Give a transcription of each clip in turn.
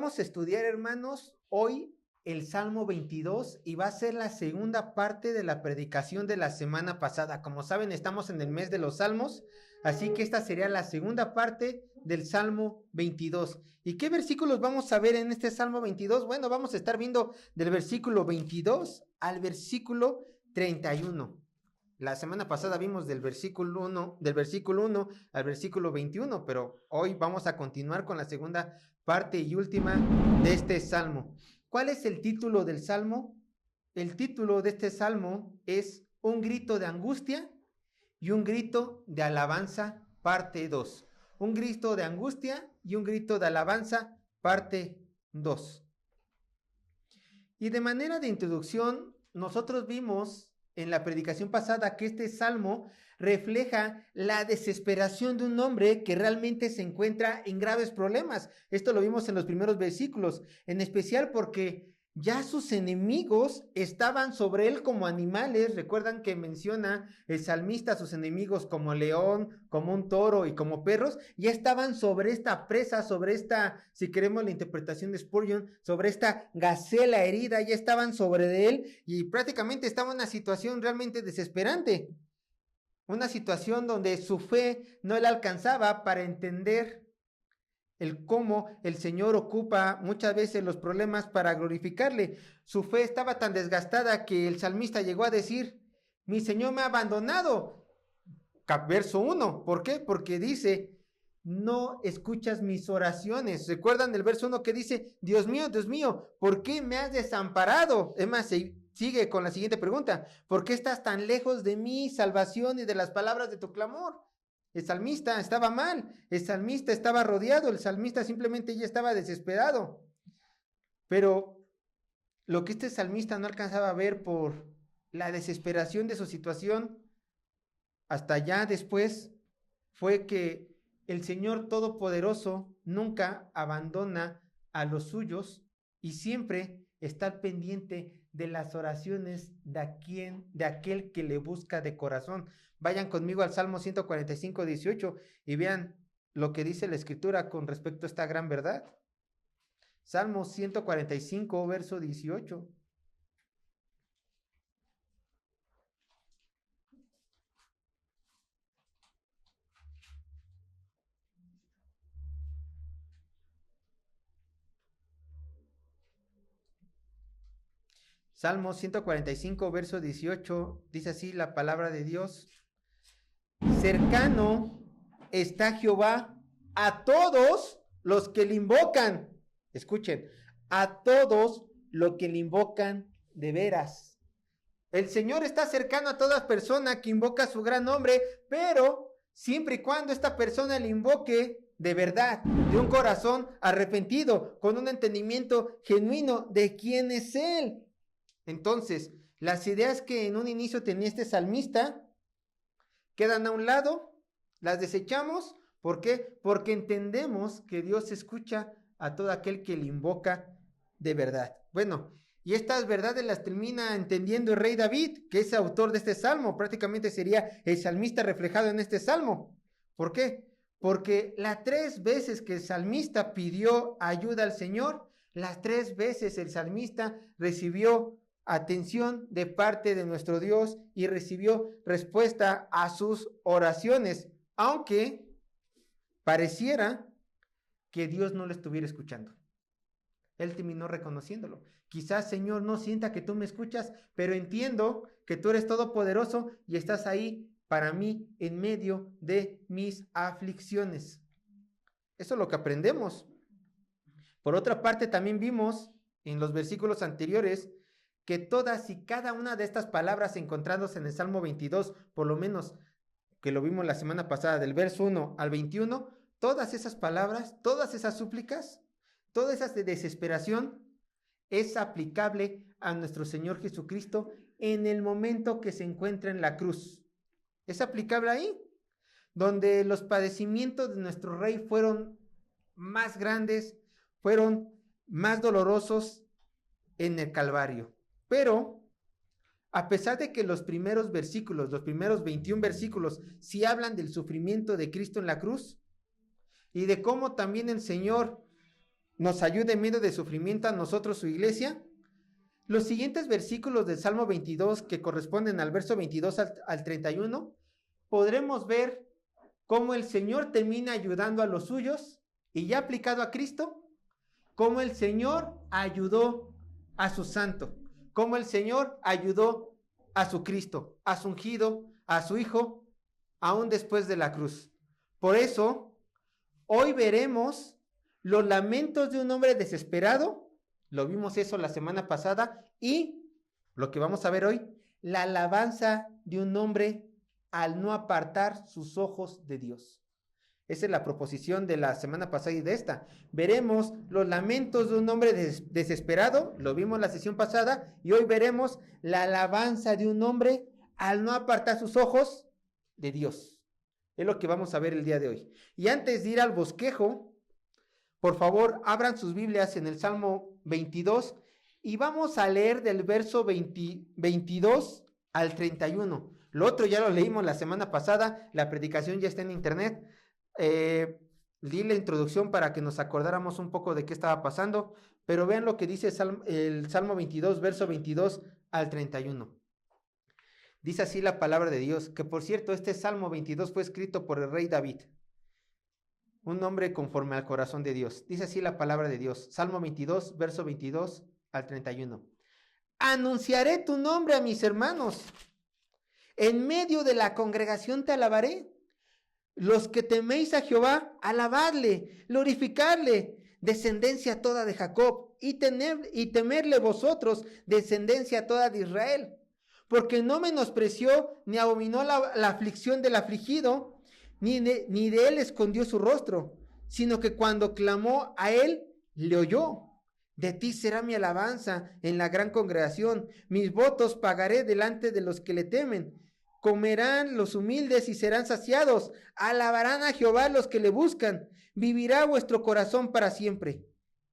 vamos a estudiar, hermanos, hoy el Salmo 22 y va a ser la segunda parte de la predicación de la semana pasada. Como saben, estamos en el mes de los Salmos, así que esta sería la segunda parte del Salmo 22. ¿Y qué versículos vamos a ver en este Salmo 22? Bueno, vamos a estar viendo del versículo 22 al versículo 31. La semana pasada vimos del versículo 1 al versículo 21, pero hoy vamos a continuar con la segunda parte y última de este salmo. ¿Cuál es el título del salmo? El título de este salmo es Un grito de angustia y un grito de alabanza, parte 2. Un grito de angustia y un grito de alabanza, parte 2. Y de manera de introducción, nosotros vimos en la predicación pasada que este salmo refleja la desesperación de un hombre que realmente se encuentra en graves problemas. Esto lo vimos en los primeros versículos, en especial porque ya sus enemigos estaban sobre él como animales. Recuerdan que menciona el salmista a sus enemigos como león, como un toro y como perros. Ya estaban sobre esta presa, sobre esta, si queremos la interpretación de Spurgeon, sobre esta gacela herida. Ya estaban sobre él y prácticamente estaba en una situación realmente desesperante. Una situación donde su fe no le alcanzaba para entender el cómo el Señor ocupa muchas veces los problemas para glorificarle. Su fe estaba tan desgastada que el salmista llegó a decir, mi Señor me ha abandonado. Verso 1, ¿por qué? Porque dice, no escuchas mis oraciones. ¿Recuerdan el verso 1 que dice, Dios mío, ¿por qué me has desamparado? Es más, sigue con la siguiente pregunta, ¿por qué estás tan lejos de mi salvación y de las palabras de tu clamor? El salmista estaba mal, el salmista estaba rodeado, el salmista simplemente ya estaba desesperado. Pero lo que este salmista no alcanzaba a ver por la desesperación de su situación, hasta ya después, fue que el Señor Todopoderoso nunca abandona a los suyos y siempre está pendiente de las oraciones de aquel que le busca de corazón. Vayan conmigo al Salmo 145, 18 y vean lo que dice la Escritura con respecto a esta gran verdad. Salmo 145, verso 18. Salmo 145, verso 18, dice así la palabra de Dios. Cercano está Jehová a todos los que le invocan. Escuchen, a todos los que le invocan de veras. El Señor está cercano a toda persona que invoca su gran nombre, pero siempre y cuando esta persona le invoque de verdad, de un corazón arrepentido, con un entendimiento genuino de quién es Él. Entonces, las ideas que en un inicio tenía este salmista quedan a un lado, las desechamos. ¿Por qué? Porque entendemos que Dios escucha a todo aquel que le invoca de verdad. Bueno, y estas verdades las termina entendiendo el rey David, que es autor de este salmo. Prácticamente sería el salmista reflejado en este salmo. ¿Por qué? Porque las 3 veces que el salmista pidió ayuda al Señor, las 3 veces el salmista recibió atención de parte de nuestro Dios y recibió respuesta a sus oraciones, aunque pareciera que Dios no lo estuviera escuchando. Él terminó reconociéndolo. Quizás, Señor, no sienta que tú me escuchas, pero entiendo que tú eres todopoderoso y estás ahí para mí en medio de mis aflicciones. Eso es lo que aprendemos. Por otra parte, también vimos en los versículos anteriores que todas y cada una de estas palabras encontrándose en el Salmo 22, por lo menos que lo vimos la semana pasada, del verso 1 al 21, todas esas palabras, todas esas súplicas, toda esa desesperación es aplicable a nuestro Señor Jesucristo en el momento que se encuentra en la cruz. Es aplicable ahí, donde los padecimientos de nuestro Rey fueron más grandes, fueron más dolorosos en el Calvario. Pero, a pesar de que los primeros versículos, los primeros 21 versículos, sí hablan del sufrimiento de Cristo en la cruz y de cómo también el Señor nos ayude en medio de sufrimiento a nosotros, su iglesia. Los siguientes versículos del Salmo 22, que corresponden al verso 22 al 31, podremos ver cómo el Señor termina ayudando a los suyos, y ya aplicado a Cristo, cómo el Señor ayudó a su santo, cómo el Señor ayudó a su Cristo, a su ungido, a su Hijo, aún después de la cruz. Por eso, hoy veremos los lamentos de un hombre desesperado, lo vimos eso la semana pasada, y lo que vamos a ver hoy, la alabanza de un hombre al no apartar sus ojos de Dios. Esa es la proposición de la semana pasada y de esta. Veremos los lamentos de un hombre desesperado, lo vimos la sesión pasada, y hoy veremos la alabanza de un hombre al no apartar sus ojos de Dios. Es lo que vamos a ver el día de hoy. Y antes de ir al bosquejo, por favor, abran sus Biblias en el Salmo 22 y vamos a leer del verso 22 al 31. Lo otro ya lo leímos la semana pasada, la predicación ya está en internet. Di la introducción para que nos acordáramos un poco de qué estaba pasando, pero vean lo que dice el Salmo 22, verso 22 al 31. Dice así la palabra de Dios, que por cierto, este Salmo 22 fue escrito por el rey David, un hombre conforme al corazón de Dios. Dice así la palabra de Dios, Salmo 22, verso 22 al 31. Anunciaré tu nombre a mis hermanos, en medio de la congregación te alabaré. Los que teméis a Jehová, alabadle, glorificadle, descendencia toda de Jacob, y temerle vosotros, descendencia toda de Israel. Porque no menospreció ni abominó la aflicción del afligido, ni de él escondió su rostro, sino que cuando clamó a él, le oyó. De ti será mi alabanza en la gran congregación, mis votos pagaré delante de los que le temen. Comerán los humildes y serán saciados, alabarán a Jehová los que le buscan, vivirá vuestro corazón para siempre.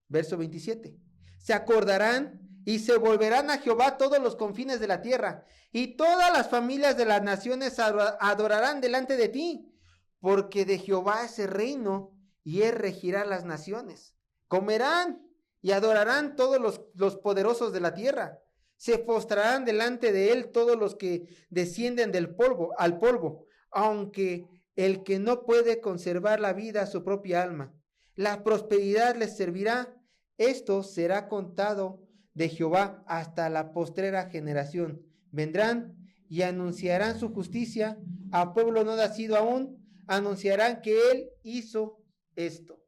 Verso 27. Se acordarán y se volverán a Jehová todos los confines de la tierra, y todas las familias de las naciones adorarán delante de ti, porque de Jehová es el reino, y él regirá las naciones. Comerán y adorarán todos los poderosos de la tierra. Se postrarán delante de él todos los que descienden del polvo al polvo, aunque el que no puede conservar la vida a su propia alma. La prosperidad les servirá. Esto será contado de Jehová hasta la postrera generación. Vendrán y anunciarán su justicia a pueblo no nacido aún. Anunciarán que él hizo esto.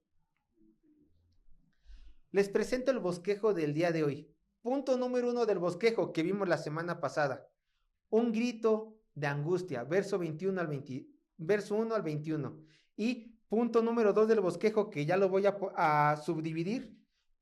Les presento el bosquejo del día de hoy. Punto número 1 del bosquejo que vimos la semana pasada. Un grito de angustia, verso 1 al 21. Y punto número 2 del bosquejo, que ya lo voy a subdividir.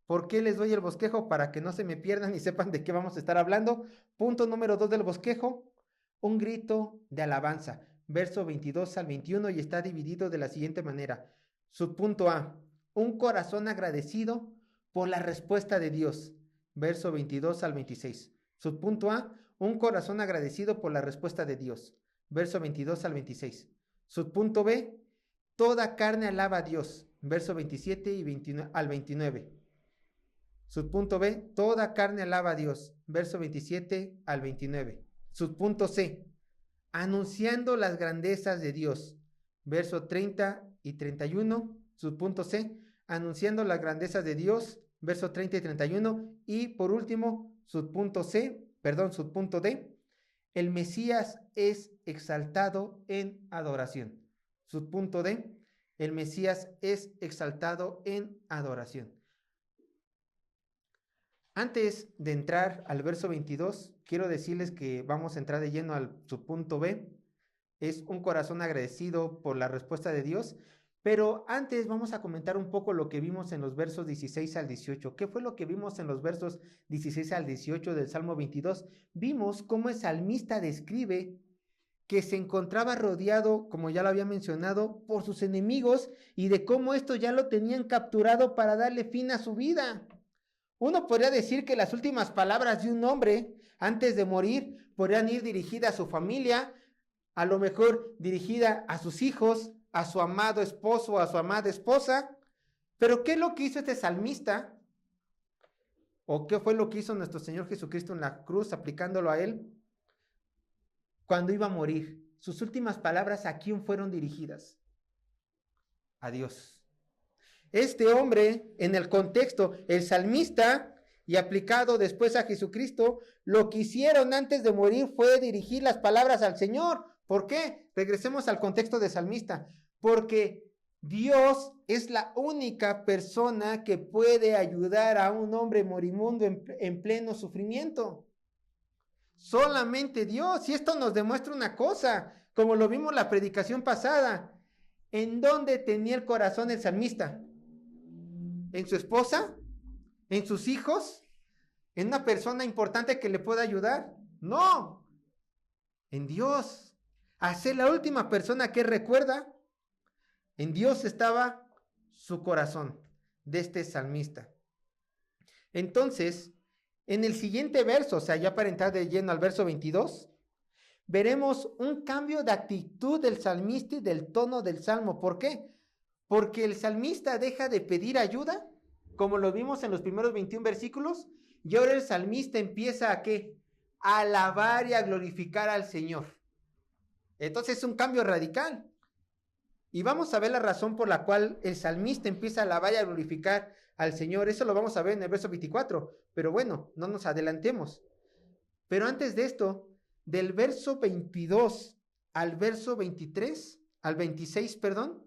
¿Por qué les doy el bosquejo? Para que no se me pierdan y sepan de qué vamos a estar hablando. Punto número 2 del bosquejo, un grito de alabanza, verso 22 al 21, y está dividido de la siguiente manera. Subpunto A, un corazón agradecido por la respuesta de Dios. Verso 22 al 26. Subpunto A, un corazón agradecido por la respuesta de Dios. Verso 22 al 26. Subpunto B, toda carne alaba a Dios. Verso 27 y al 29. Subpunto B, toda carne alaba a Dios. Verso 27 al 29. Subpunto C, anunciando las grandezas de Dios. Verso 30 y 31. Subpunto C, anunciando las grandezas de Dios. Verso 30 y 31, y por último, subpunto D, el Mesías es exaltado en adoración. Subpunto D, el Mesías es exaltado en adoración. Antes de entrar al verso 22, quiero decirles que vamos a entrar de lleno al subpunto B, es un corazón agradecido por la respuesta de Dios. Pero antes vamos a comentar un poco lo que vimos en los versos 16 al 18. ¿Qué fue lo que vimos en los versos 16 al 18 del Salmo 22? Vimos cómo el salmista describe que se encontraba rodeado, como ya lo había mencionado, por sus enemigos, y de cómo estos ya lo tenían capturado para darle fin a su vida. Uno podría decir que las últimas palabras de un hombre antes de morir podrían ir dirigidas a su familia, a lo mejor dirigida a sus hijos, a su amado esposo o a su amada esposa, Pero ¿qué es lo que hizo este salmista? ¿O qué fue lo que hizo nuestro Señor Jesucristo en la cruz, aplicándolo a él? Cuando iba a morir, sus últimas palabras, ¿a quién fueron dirigidas? A Dios. Este hombre, en el contexto, el salmista, y aplicado después a Jesucristo, lo que hicieron antes de morir fue dirigir las palabras al Señor. ¿Por qué? Regresemos al contexto de salmista. Porque Dios es la única persona que puede ayudar a un hombre moribundo en pleno sufrimiento. Solamente Dios. Y esto nos demuestra una cosa, como lo vimos en la predicación pasada. ¿En dónde tenía el corazón el salmista? ¿En su esposa? ¿En sus hijos? ¿En una persona importante que le pueda ayudar? No. En Dios. A ser la última persona que recuerda. En Dios estaba su corazón de este salmista. Entonces, en el siguiente verso, o sea, ya para entrar de lleno al verso 22, veremos un cambio de actitud del salmista y del tono del salmo. ¿Por qué? Porque el salmista deja de pedir ayuda, como lo vimos en los primeros 21 versículos, y ahora el salmista empieza a ¿qué? A alabar y a glorificar al Señor. Entonces es un cambio radical. Y vamos a ver la razón por la cual el salmista empieza a alabar y a glorificar al Señor. Eso lo vamos a ver en el verso 24. Pero bueno, no nos adelantemos. Pero antes de esto, del verso 22 al verso 23, al 26, perdón,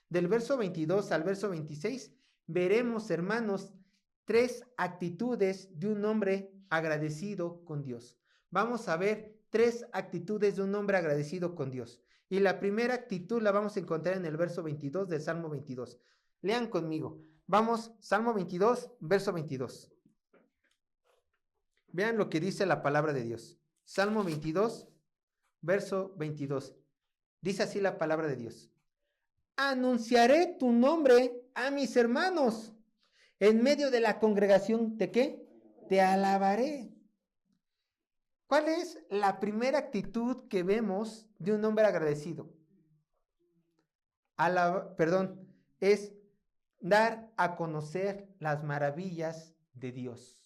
del verso 22 al verso 26, veremos, hermanos, 3 actitudes de un hombre agradecido con Dios. Vamos a ver 3 actitudes de un hombre agradecido con Dios. Y la primera actitud la vamos a encontrar en el verso 22 del Salmo 22. Lean conmigo. Vamos, Salmo 22, verso 22. Vean lo que dice la palabra de Dios. Salmo 22, verso 22. Dice así la palabra de Dios. Anunciaré tu nombre a mis hermanos. En medio de la congregación, ¿de qué? Te alabaré. ¿Cuál es la primera actitud que vemos de un hombre agradecido? Es dar a conocer las maravillas de Dios.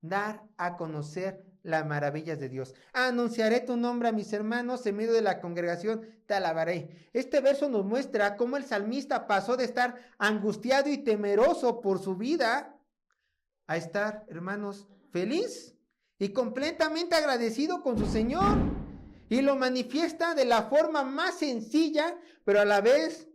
Dar a conocer las maravillas de Dios. Anunciaré tu nombre a mis hermanos, en medio de la congregación te alabaré. Este verso nos muestra cómo el salmista pasó de estar angustiado y temeroso por su vida a estar, hermanos, feliz y completamente agradecido con su Señor. Y lo manifiesta de la forma más sencilla, pero a la vez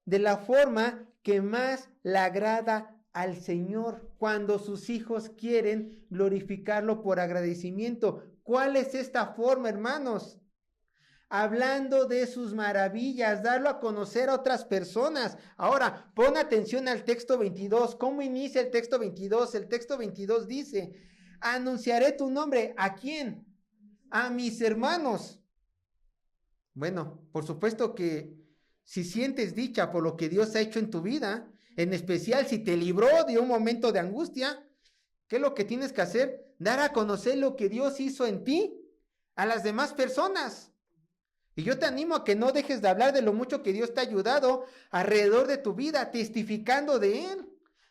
de la forma que más le agrada al Señor, cuando sus hijos quieren glorificarlo por agradecimiento. ¿Cuál es esta forma, hermanos? Hablando de sus maravillas, darlo a conocer a otras personas. Ahora, pon atención al texto 22. ¿Cómo inicia el texto 22? El texto 22 dice, anunciaré tu nombre. ¿A quién? A mis hermanos. Bueno, por supuesto que si sientes dicha por lo que Dios ha hecho en tu vida, en especial si te libró de un momento de angustia, ¿qué es lo que tienes que hacer? Dar a conocer lo que Dios hizo en ti a las demás personas. Y yo te animo a que no dejes de hablar de lo mucho que Dios te ha ayudado alrededor de tu vida, testificando de Él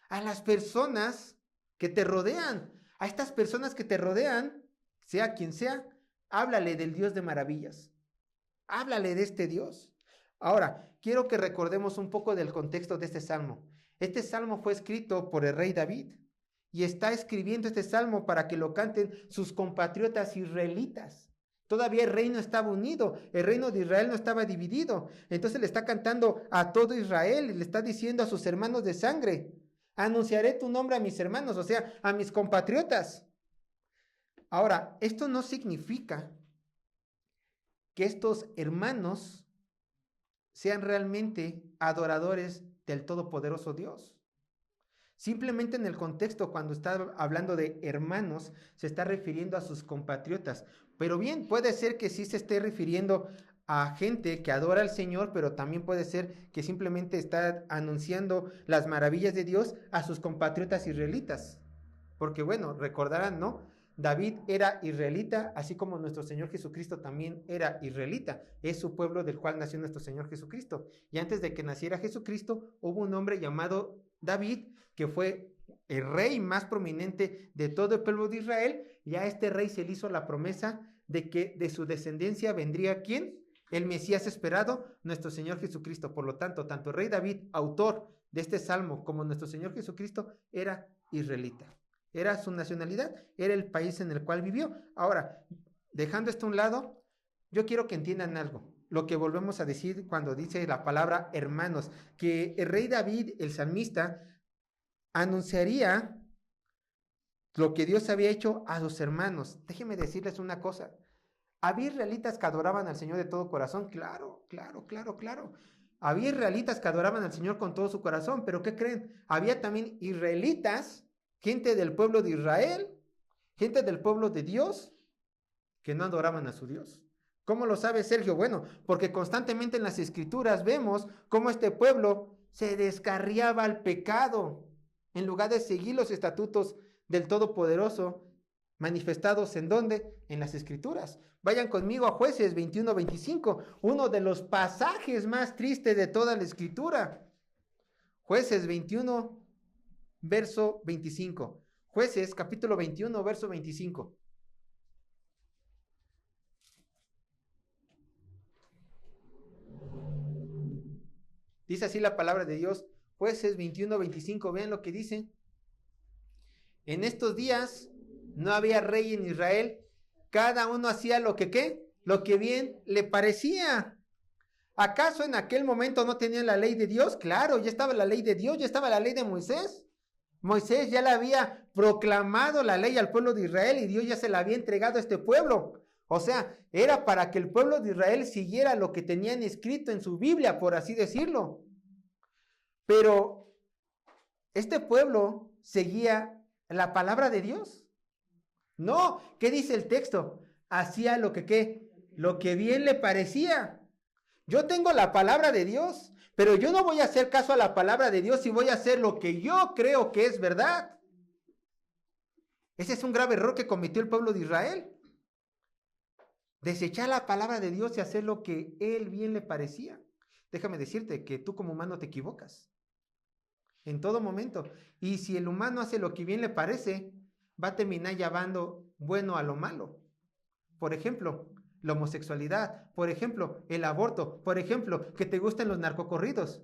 a las personas que te rodean. A estas personas que te rodean, sea quien sea, háblale del Dios de maravillas. Háblale de este Dios. Ahora, quiero que recordemos un poco del contexto de este salmo. Este salmo fue escrito por el rey David y está escribiendo este salmo para que lo canten sus compatriotas israelitas. Todavía el reino estaba unido, el reino de Israel no estaba dividido. Entonces le está cantando a todo Israel y le está diciendo a sus hermanos de sangre, anunciaré tu nombre a mis hermanos, o sea, a mis compatriotas. Ahora, esto no significa que estos hermanos sean realmente adoradores del Todopoderoso Dios. Simplemente en el contexto, cuando está hablando de hermanos, se está refiriendo a sus compatriotas. Pero bien, puede ser que sí se esté refiriendo a gente que adora al Señor, pero también puede ser que simplemente está anunciando las maravillas de Dios a sus compatriotas israelitas. Porque bueno, recordarán, ¿no? David era israelita, así como nuestro Señor Jesucristo también era israelita. Es su pueblo del cual nació nuestro Señor Jesucristo. Y antes de que naciera Jesucristo, hubo un hombre llamado David, que fue el rey más prominente de todo el pueblo de Israel, y a este rey se le hizo la promesa de que de su descendencia vendría ¿quién? El Mesías esperado, nuestro Señor Jesucristo. Por lo tanto, tanto el rey David, autor de este salmo, como nuestro Señor Jesucristo, era israelita. Era su nacionalidad, era el país en el cual vivió. Ahora, dejando esto a un lado, yo quiero que entiendan algo. Lo que volvemos a decir cuando dice la palabra hermanos, que el rey David, el salmista, anunciaría lo que Dios había hecho a sus hermanos. Déjenme decirles una cosa. ¿Había israelitas que adoraban al Señor de todo corazón? Claro. Había israelitas que adoraban al Señor con todo su corazón, pero ¿qué creen? Había también israelitas, gente del pueblo de Israel, gente del pueblo de Dios, que no adoraban a su Dios. ¿Cómo lo sabe Sergio? Bueno, porque constantemente en las Escrituras vemos cómo este pueblo se descarriaba al pecado, en lugar de seguir los estatutos del Todopoderoso, manifestados ¿en dónde? En las Escrituras. Vayan conmigo a Jueces 21-25, uno de los pasajes más tristes de toda la Escritura. Jueces 21, verso 25. Jueces, capítulo 21, verso 25. Dice así la palabra de Dios, Jueces 21-25, vean lo que dice. En estos días no había rey en Israel, cada uno hacía lo que ¿qué? Lo que bien le parecía. ¿Acaso en aquel momento no tenían la ley de Dios? Claro, ya estaba la ley de Dios, ya estaba la ley de Moisés. Moisés ya le había proclamado la ley al pueblo de Israel y Dios ya se la había entregado a este pueblo. O sea, era para que el pueblo de Israel siguiera lo que tenían escrito en su Biblia, por así decirlo. Pero este pueblo seguía la palabra de Dios. No, ¿qué dice el texto? Hacía lo que ¿qué? Lo que bien le parecía. Yo tengo la palabra de Dios, pero yo no voy a hacer caso a la palabra de Dios y voy a hacer lo que yo creo que es verdad. Ese es un grave error que cometió el pueblo de Israel. Desechar la palabra de Dios y hacer lo que él bien le parecía. Déjame decirte que tú como humano te equivocas. En todo momento. Y si el humano hace lo que bien le parece, va a terminar llamando bueno a lo malo. Por ejemplo, la homosexualidad, por ejemplo, el aborto, por ejemplo, que te gusten los narcocorridos.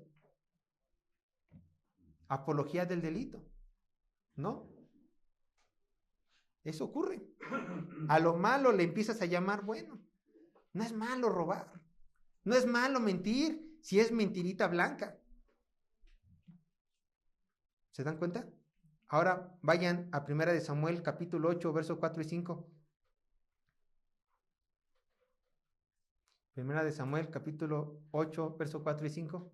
Apología del delito. ¿No? Eso ocurre. A lo malo le empiezas a llamar bueno. No es malo robar. No es malo mentir si es mentirita blanca. ¿Se dan cuenta? Ahora vayan a 1 de Samuel, capítulo 8, versos 4 y 5. 1 de Samuel, capítulo 8, versos 4 y 5.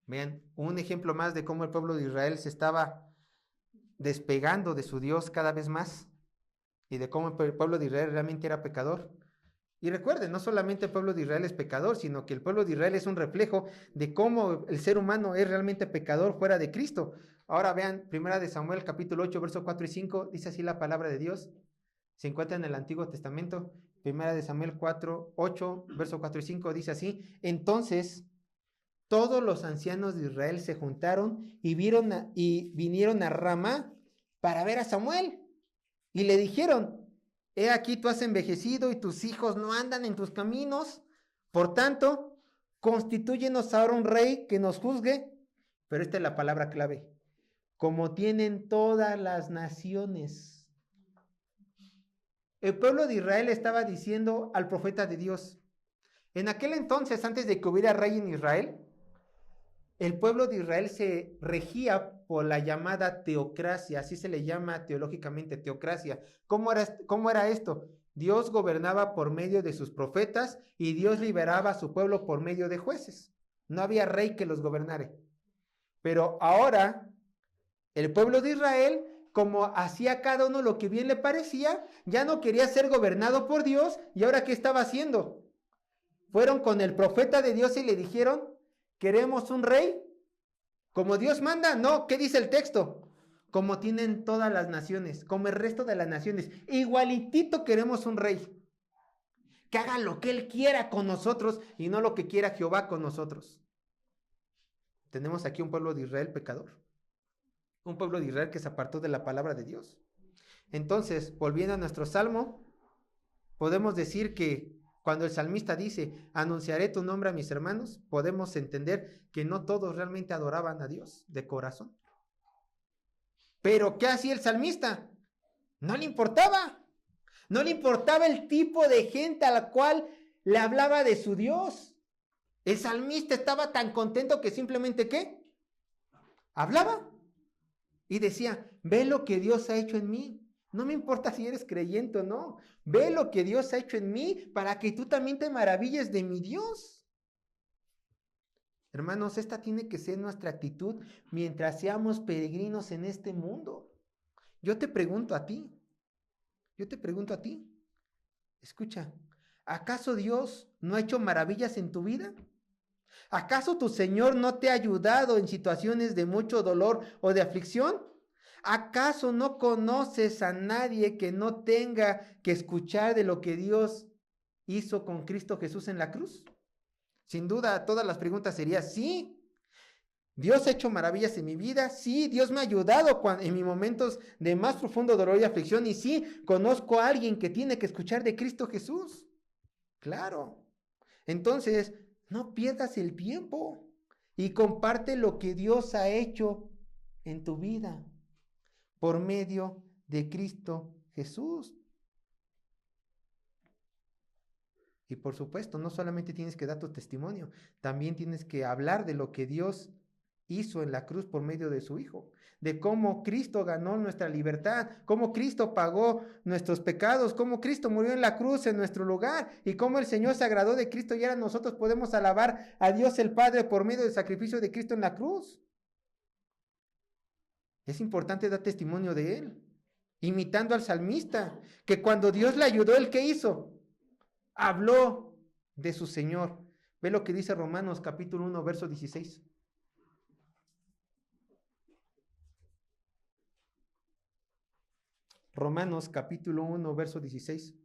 Vean, un ejemplo más de cómo el pueblo de Israel se estaba despegando de su Dios cada vez más y de cómo el pueblo de Israel realmente era pecador. Y recuerden, no solamente el pueblo de Israel es pecador, sino que el pueblo de Israel es un reflejo de cómo el ser humano es realmente pecador fuera de Cristo. Ahora vean, 1 de Samuel, capítulo 8, versos 4 y 5, dice así la palabra de Dios. Se encuentra en el Antiguo Testamento. 1 de Samuel 4, 8, versos 4 y 5, dice así. Entonces, todos los ancianos de Israel se juntaron y vinieron a Ramá para ver a Samuel. Y le dijeron, he aquí tú has envejecido y tus hijos no andan en tus caminos. Por tanto, constitúyenos ahora un rey que nos juzgue. Pero esta es la palabra clave. Como tienen todas las naciones. El pueblo de Israel estaba diciendo al profeta de Dios. En aquel entonces, antes de que hubiera rey en Israel, el pueblo de Israel se regía por la llamada teocracia, así se le llama teológicamente, teocracia. ¿Cómo era esto? Dios gobernaba por medio de sus profetas y Dios liberaba a su pueblo por medio de jueces. No había rey que los gobernara. Pero ahora, el pueblo de Israel, como hacía cada uno lo que bien le parecía, ya no quería ser gobernado por Dios. ¿Y ahora qué estaba haciendo? Fueron con el profeta de Dios y le dijeron, ¿queremos un rey? ¿Como Dios manda? No, ¿qué dice el texto? Como tienen todas las naciones, como el resto de las naciones. Igualitito queremos un rey. que haga lo que Él quiera con nosotros y no lo que quiera Jehová con nosotros. Tenemos aquí un pueblo de Israel pecador, un pueblo de Israel que se apartó de la palabra de Dios. Entonces, volviendo a nuestro salmo, podemos decir que cuando el salmista dice, anunciaré tu nombre a mis hermanos, podemos entender que no todos realmente adoraban a Dios de corazón. Pero, ¿qué hacía el salmista? No le importaba. No le importaba el tipo de gente a la cual le hablaba de su Dios. El salmista estaba tan contento que simplemente, ¿qué? Hablaba y decía, ve lo que Dios ha hecho en mí. No me importa si eres creyente o no. Ve lo que Dios ha hecho en mí para que tú también te maravilles de mi Dios. Hermanos, esta tiene que ser nuestra actitud mientras seamos peregrinos en este mundo. Yo te pregunto a ti, escucha, ¿acaso Dios no ha hecho maravillas en tu vida? ¿Acaso tu Señor no te ha ayudado en situaciones de mucho dolor o de aflicción? ¿Acaso no conoces a nadie que no tenga que escuchar de lo que Dios hizo con Cristo Jesús en la cruz? Sin duda, todas las preguntas serían sí. Dios ha hecho maravillas en mi vida. Sí, Dios me ha ayudado en mis momentos de más profundo dolor y aflicción. Y sí, conozco a alguien que tiene que escuchar de Cristo Jesús. Claro. Entonces, no pierdas el tiempo y comparte lo que Dios ha hecho en tu vida por medio de Cristo Jesús. Y por supuesto, no solamente tienes que dar tu testimonio, también tienes que hablar de lo que Dios hizo en la cruz por medio de su Hijo, de cómo Cristo ganó nuestra libertad, cómo Cristo pagó nuestros pecados, cómo Cristo murió en la cruz en nuestro lugar y cómo el Señor se agradó de Cristo y ahora nosotros podemos alabar a Dios el Padre por medio del sacrificio de Cristo en la cruz. Es importante dar testimonio de Él, imitando al salmista, que cuando Dios le ayudó, ¿Él qué hizo? Habló de su Señor. Ve lo que dice Romanos capítulo 1, verso 16. Romanos capítulo 1, verso 16.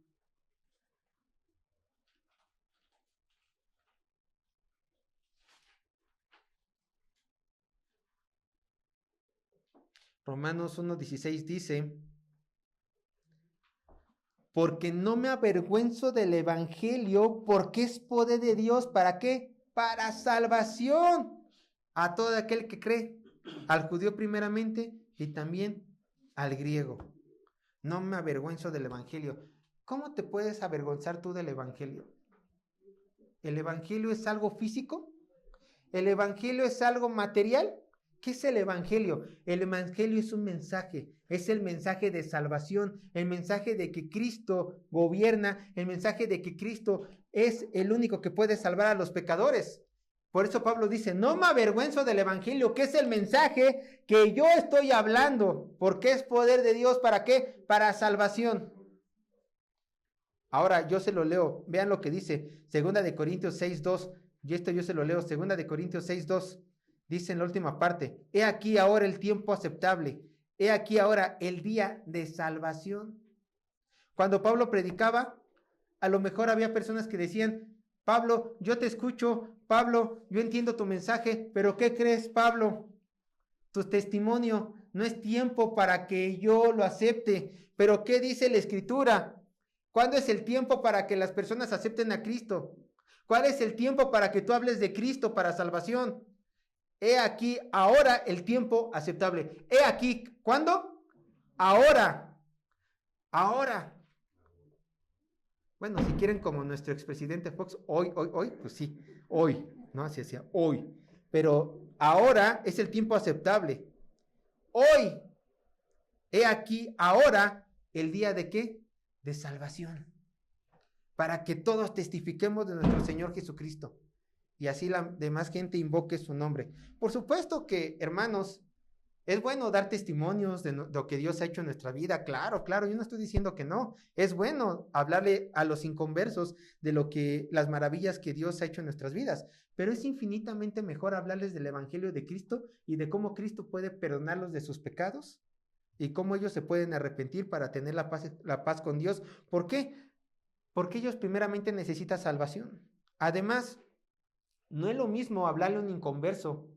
Romanos 1:16 dice, porque no me avergüenzo del evangelio, porque es poder de Dios, ¿para qué? Para salvación a todo aquel que cree, al judío primeramente y también al griego. No me avergüenzo del evangelio. ¿Cómo te puedes avergonzar tú del evangelio? ¿El evangelio es algo físico? ¿El evangelio es algo material? ¿Qué es el evangelio? El evangelio es un mensaje, es el mensaje de salvación, el mensaje de que Cristo gobierna, el mensaje de que Cristo es el único que puede salvar a los pecadores. Por eso Pablo dice, no me avergüenzo del evangelio, que es el mensaje que yo estoy hablando, porque es poder de Dios, ¿para qué? Para salvación. Ahora yo se lo leo, vean lo que dice, 2 de Corintios 6:2, y esto yo se lo leo, 2 de Corintios 6:2. Dice en la última parte, he aquí ahora el tiempo aceptable, he aquí ahora el día de salvación. Cuando Pablo predicaba, a lo mejor había personas que decían, Pablo, yo te escucho, Pablo, yo entiendo tu mensaje, pero ¿qué crees, Pablo? Tu testimonio no es tiempo para que yo lo acepte, pero ¿qué dice la Escritura? ¿Cuándo es el tiempo para que las personas acepten a Cristo? ¿Cuál es el tiempo para que tú hables de Cristo para salvación? He aquí ahora el tiempo aceptable. He aquí, ¿cuándo? Ahora. Ahora. Bueno, si quieren como nuestro expresidente Fox, hoy, pues sí, hoy, ¿no? Así decía, hoy. Pero ahora es el tiempo aceptable. Hoy. He aquí ahora el día de ¿qué? De salvación. Para que todos testifiquemos de nuestro Señor Jesucristo. Y así la demás gente invoque su nombre. Por supuesto que, hermanos, es bueno dar testimonios de lo que Dios ha hecho en nuestra vida. Claro, yo no estoy diciendo que no. Es bueno hablarle a los inconversos de las maravillas que Dios ha hecho en nuestras vidas. Pero es infinitamente mejor hablarles del Evangelio de Cristo y de cómo Cristo puede perdonarlos de sus pecados y cómo ellos se pueden arrepentir para tener la paz con Dios. ¿Por qué? Porque ellos primeramente necesitan salvación. Además, no es lo mismo hablarle a un inconverso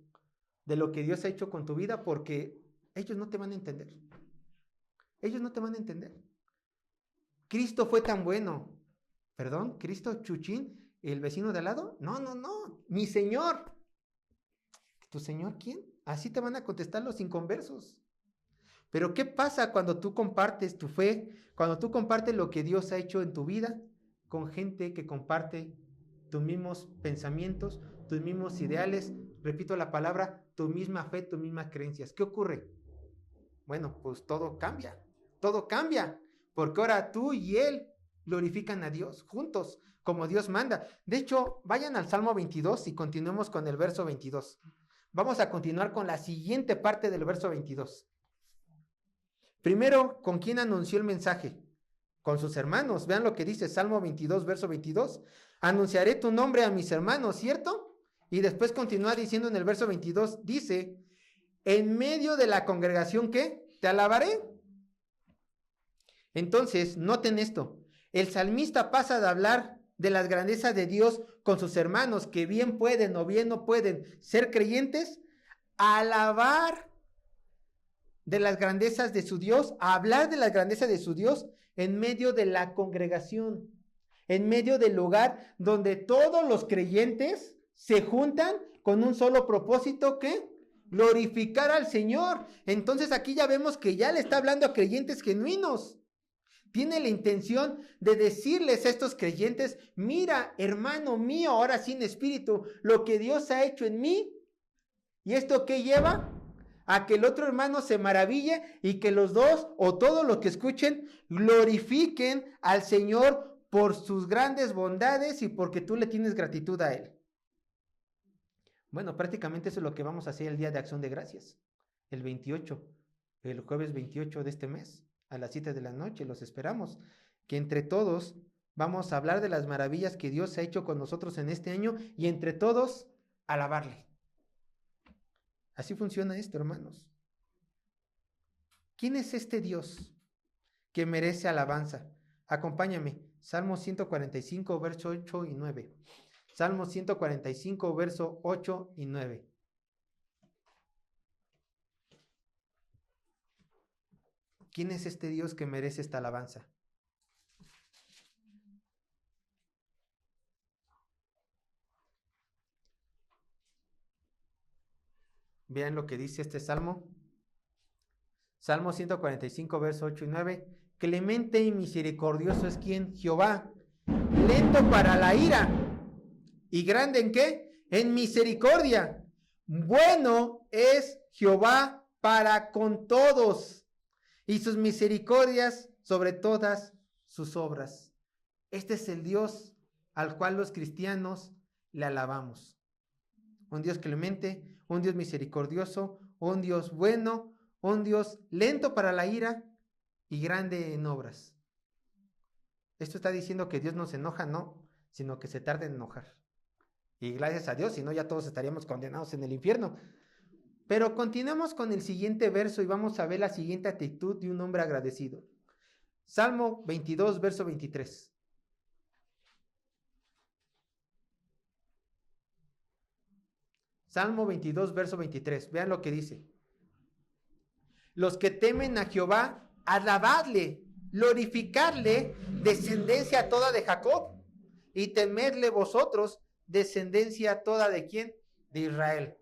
de lo que Dios ha hecho con tu vida, porque ellos no te van a entender. Ellos no te van a entender. Cristo fue tan bueno. Perdón, Cristo Chuchín, el vecino de al lado. No, no, no, mi Señor. ¿Tu Señor quién? Así te van a contestar los inconversos. Pero ¿qué pasa cuando tú compartes tu fe, cuando tú compartes lo que Dios ha hecho en tu vida con gente que comparte tus mismos pensamientos, tus mismos ideales? Repito la palabra, tu misma fe, tus mismas creencias. ¿Qué ocurre? Bueno, pues todo cambia, porque ahora tú y él glorifican a Dios juntos, como Dios manda. De hecho, vayan al Salmo 22 y continuemos con el verso 22. Vamos a continuar con la siguiente parte del verso 22. Primero, ¿con quién anunció el mensaje? Con sus hermanos. Vean lo que dice Salmo 22, verso 22. Anunciaré tu nombre a mis hermanos, ¿cierto? Y después continúa diciendo en el verso 22, dice, en medio de la congregación, ¿qué? Te alabaré. Entonces, noten esto. El salmista pasa de hablar de las grandezas de Dios con sus hermanos, que bien pueden o bien no pueden ser creyentes, a alabar de las grandezas de su Dios, a hablar de las grandezas de su Dios en medio de la congregación, en medio del lugar donde todos los creyentes se juntan con un solo propósito, que glorificar al Señor. Entonces aquí ya vemos que ya le está hablando a creyentes genuinos. Tiene la intención de decirles a estos creyentes, mira, hermano mío, ahora sin espíritu, lo que Dios ha hecho en mí. ¿Y esto qué lleva? A que el otro hermano se maraville y que los dos o todos los que escuchen glorifiquen al Señor por sus grandes bondades y porque tú le tienes gratitud a Él. Bueno, prácticamente eso es lo que vamos a hacer el Día de Acción de Gracias, el 28, el jueves 28 de este mes, a las 7 de la noche, los esperamos, que entre todos vamos a hablar de las maravillas que Dios ha hecho con nosotros en este año y entre todos alabarle. Así funciona esto, hermanos. ¿Quién es este Dios que merece alabanza? Acompáñame, Salmo 145, verso 8 y 9. Salmo 145, verso 8 y 9. ¿Quién es este Dios que merece esta alabanza? Vean lo que dice este salmo. Salmo 145, verso 8 y 9. Clemente y misericordioso es quien, Jehová, lento para la ira y grande en qué, en misericordia. Bueno es Jehová para con todos y sus misericordias sobre todas sus obras. Este es el Dios al cual los cristianos le alabamos. Un Dios clemente, un Dios misericordioso, un Dios bueno, un Dios lento para la ira y grande en obras. Esto está diciendo que Dios no se enoja, no, sino que se tarda en enojar. Y gracias a Dios, si no ya todos estaríamos condenados en el infierno. Pero continuamos con el siguiente verso y vamos a ver la siguiente actitud de un hombre agradecido. Salmo 22, verso 23. Salmo 22, verso 23. Vean lo que dice. Los que temen a Jehová, alabadle, glorificarle, descendencia toda de Jacob, y temedle vosotros, descendencia toda de ¿quién? De Israel.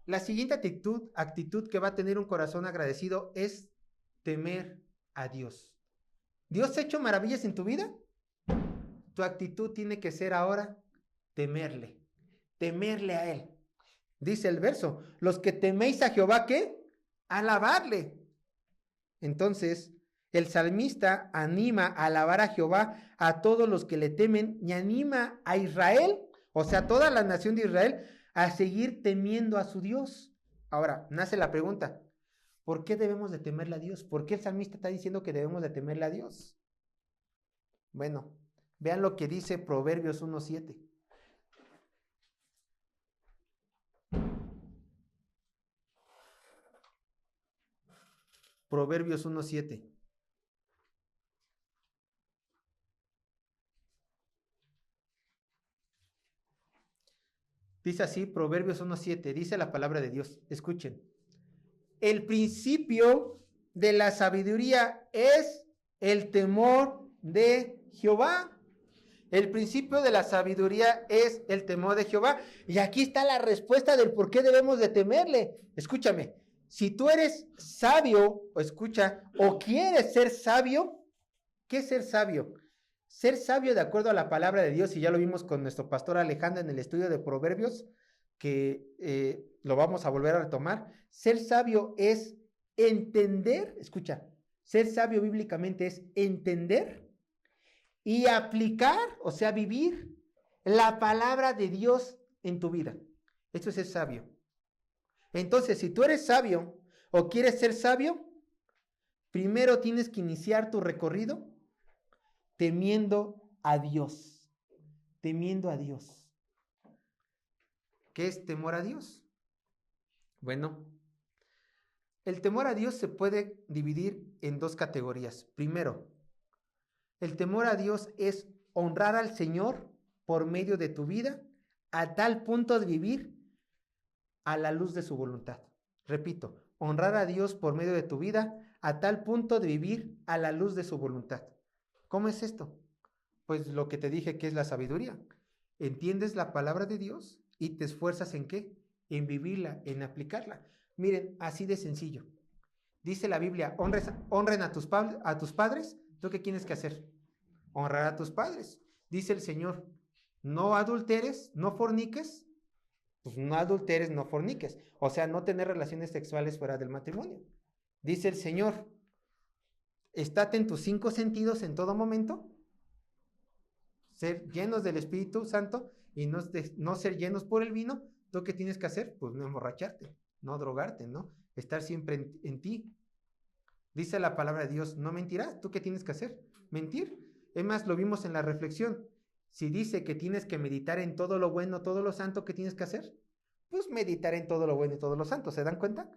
La siguiente actitud que va a tener un corazón agradecido es temer a Dios. ¿Dios ha hecho maravillas en tu vida? Tu actitud tiene que ser ahora temerle a Él. Dice el verso, los que teméis a Jehová, ¿qué? Alabarle. Entonces, el salmista anima a alabar a Jehová a todos los que le temen y anima a Israel, o sea, toda la nación de Israel, a seguir temiendo a su Dios. Ahora, nace la pregunta, ¿por qué debemos de temerle a Dios? ¿Por qué el salmista está diciendo que debemos de temerle a Dios? Bueno, vean lo que dice Proverbios 1:7. Proverbios 1:7. Dice así, Proverbios 1:7, dice la palabra de Dios. Escuchen. El principio de la sabiduría es el temor de Jehová. El principio de la sabiduría es el temor de Jehová. Y aquí está la respuesta del por qué debemos de temerle. Escúchame, si tú eres sabio, o escucha, o quieres ser sabio, ¿qué es ser sabio? Ser sabio de acuerdo a la palabra de Dios, y ya lo vimos con nuestro pastor Alejandro en el estudio de Proverbios, que lo vamos a volver a retomar. Ser sabio es entender, escucha, ser sabio bíblicamente es entender y aplicar, o sea, vivir la palabra de Dios en tu vida. Esto es ser sabio. Entonces, si tú eres sabio o quieres ser sabio, primero tienes que iniciar tu recorrido temiendo a Dios. Temiendo a Dios. ¿Qué es temor a Dios? Bueno, el temor a Dios se puede dividir en dos categorías. Primero, el temor a Dios es honrar al Señor por medio de tu vida a tal punto de vivir a la luz de su voluntad. Repito, honrar a Dios por medio de tu vida a tal punto de vivir a la luz de su voluntad. ¿Cómo es esto? Pues lo que te dije que es la sabiduría. Entiendes la palabra de Dios y te esfuerzas ¿en qué? En vivirla, en aplicarla. Miren, así de sencillo. Dice la Biblia, honren a tus padres. ¿Tú qué tienes que hacer? Honrar a tus padres. Dice el Señor, no adulteres, no forniques. Pues no adulteres, no forniques. O sea, no tener relaciones sexuales fuera del matrimonio. Dice el Señor, estate en tus 5 sentidos en todo momento. Ser llenos del Espíritu Santo y no ser llenos por el vino. ¿Tú qué tienes que hacer? Pues no emborracharte, no drogarte, ¿no? Estar siempre en ti. Dice la palabra de Dios, no mentirás. ¿Tú qué tienes que hacer? Mentir. Es más, lo vimos en la reflexión. Si dice que tienes que meditar en todo lo bueno, todo lo santo, ¿qué tienes que hacer? Pues meditar en todo lo bueno y todo lo santo. ¿Se dan cuenta?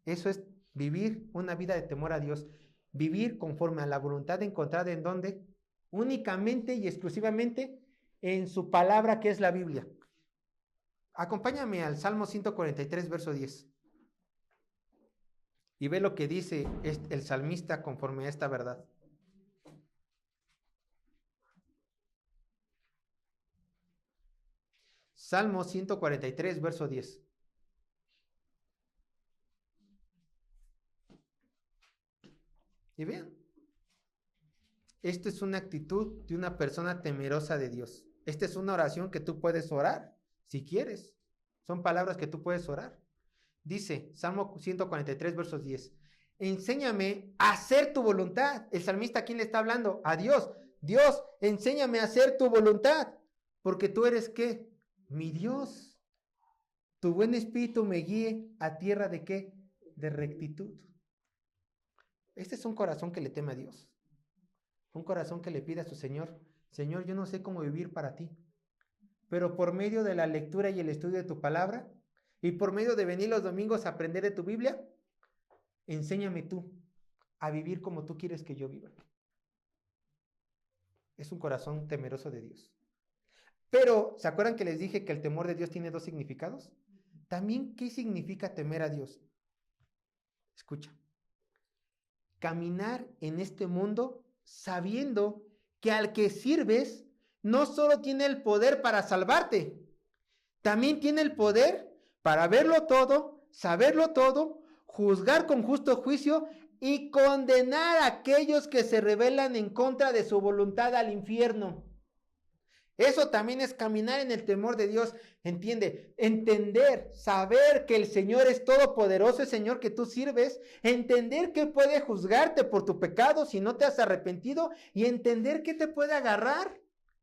Eso es vivir una vida de temor a Dios. Vivir conforme a la voluntad encontrada en donde únicamente y exclusivamente en su palabra que es la Biblia. Acompáñame al Salmo 143, verso 10. Y ve lo que dice el salmista conforme a esta verdad. Salmo 143, verso 10. Y vean, esto es una actitud de una persona temerosa de Dios. Esta es una oración que tú puedes orar, si quieres. Son palabras que tú puedes orar. Dice, Salmo 143, versos 10. Enséñame a hacer tu voluntad. El salmista, ¿a quién le está hablando? A Dios. Dios, enséñame a hacer tu voluntad. Porque tú eres, ¿qué? Mi Dios. Tu buen espíritu me guíe a tierra de ¿qué? De rectitud. Este es un corazón que le teme a Dios. Un corazón que le pide a su Señor, Señor, yo no sé cómo vivir para ti, pero por medio de la lectura y el estudio de tu palabra, y por medio de venir los domingos a aprender de tu Biblia, enséñame tú a vivir como tú quieres que yo viva. Es un corazón temeroso de Dios. Pero, ¿se acuerdan que les dije que el temor de Dios tiene dos significados? También, ¿qué significa temer a Dios? Escucha. Caminar en este mundo sabiendo que al que sirves no solo tiene el poder para salvarte, también tiene el poder para verlo todo, saberlo todo, juzgar con justo juicio y condenar a aquellos que se rebelan en contra de su voluntad al infierno. Eso también es caminar en el temor de Dios. Entiende, entender, saber que el Señor es todopoderoso, el Señor que tú sirves, entender que puede juzgarte por tu pecado si no te has arrepentido y entender que te puede agarrar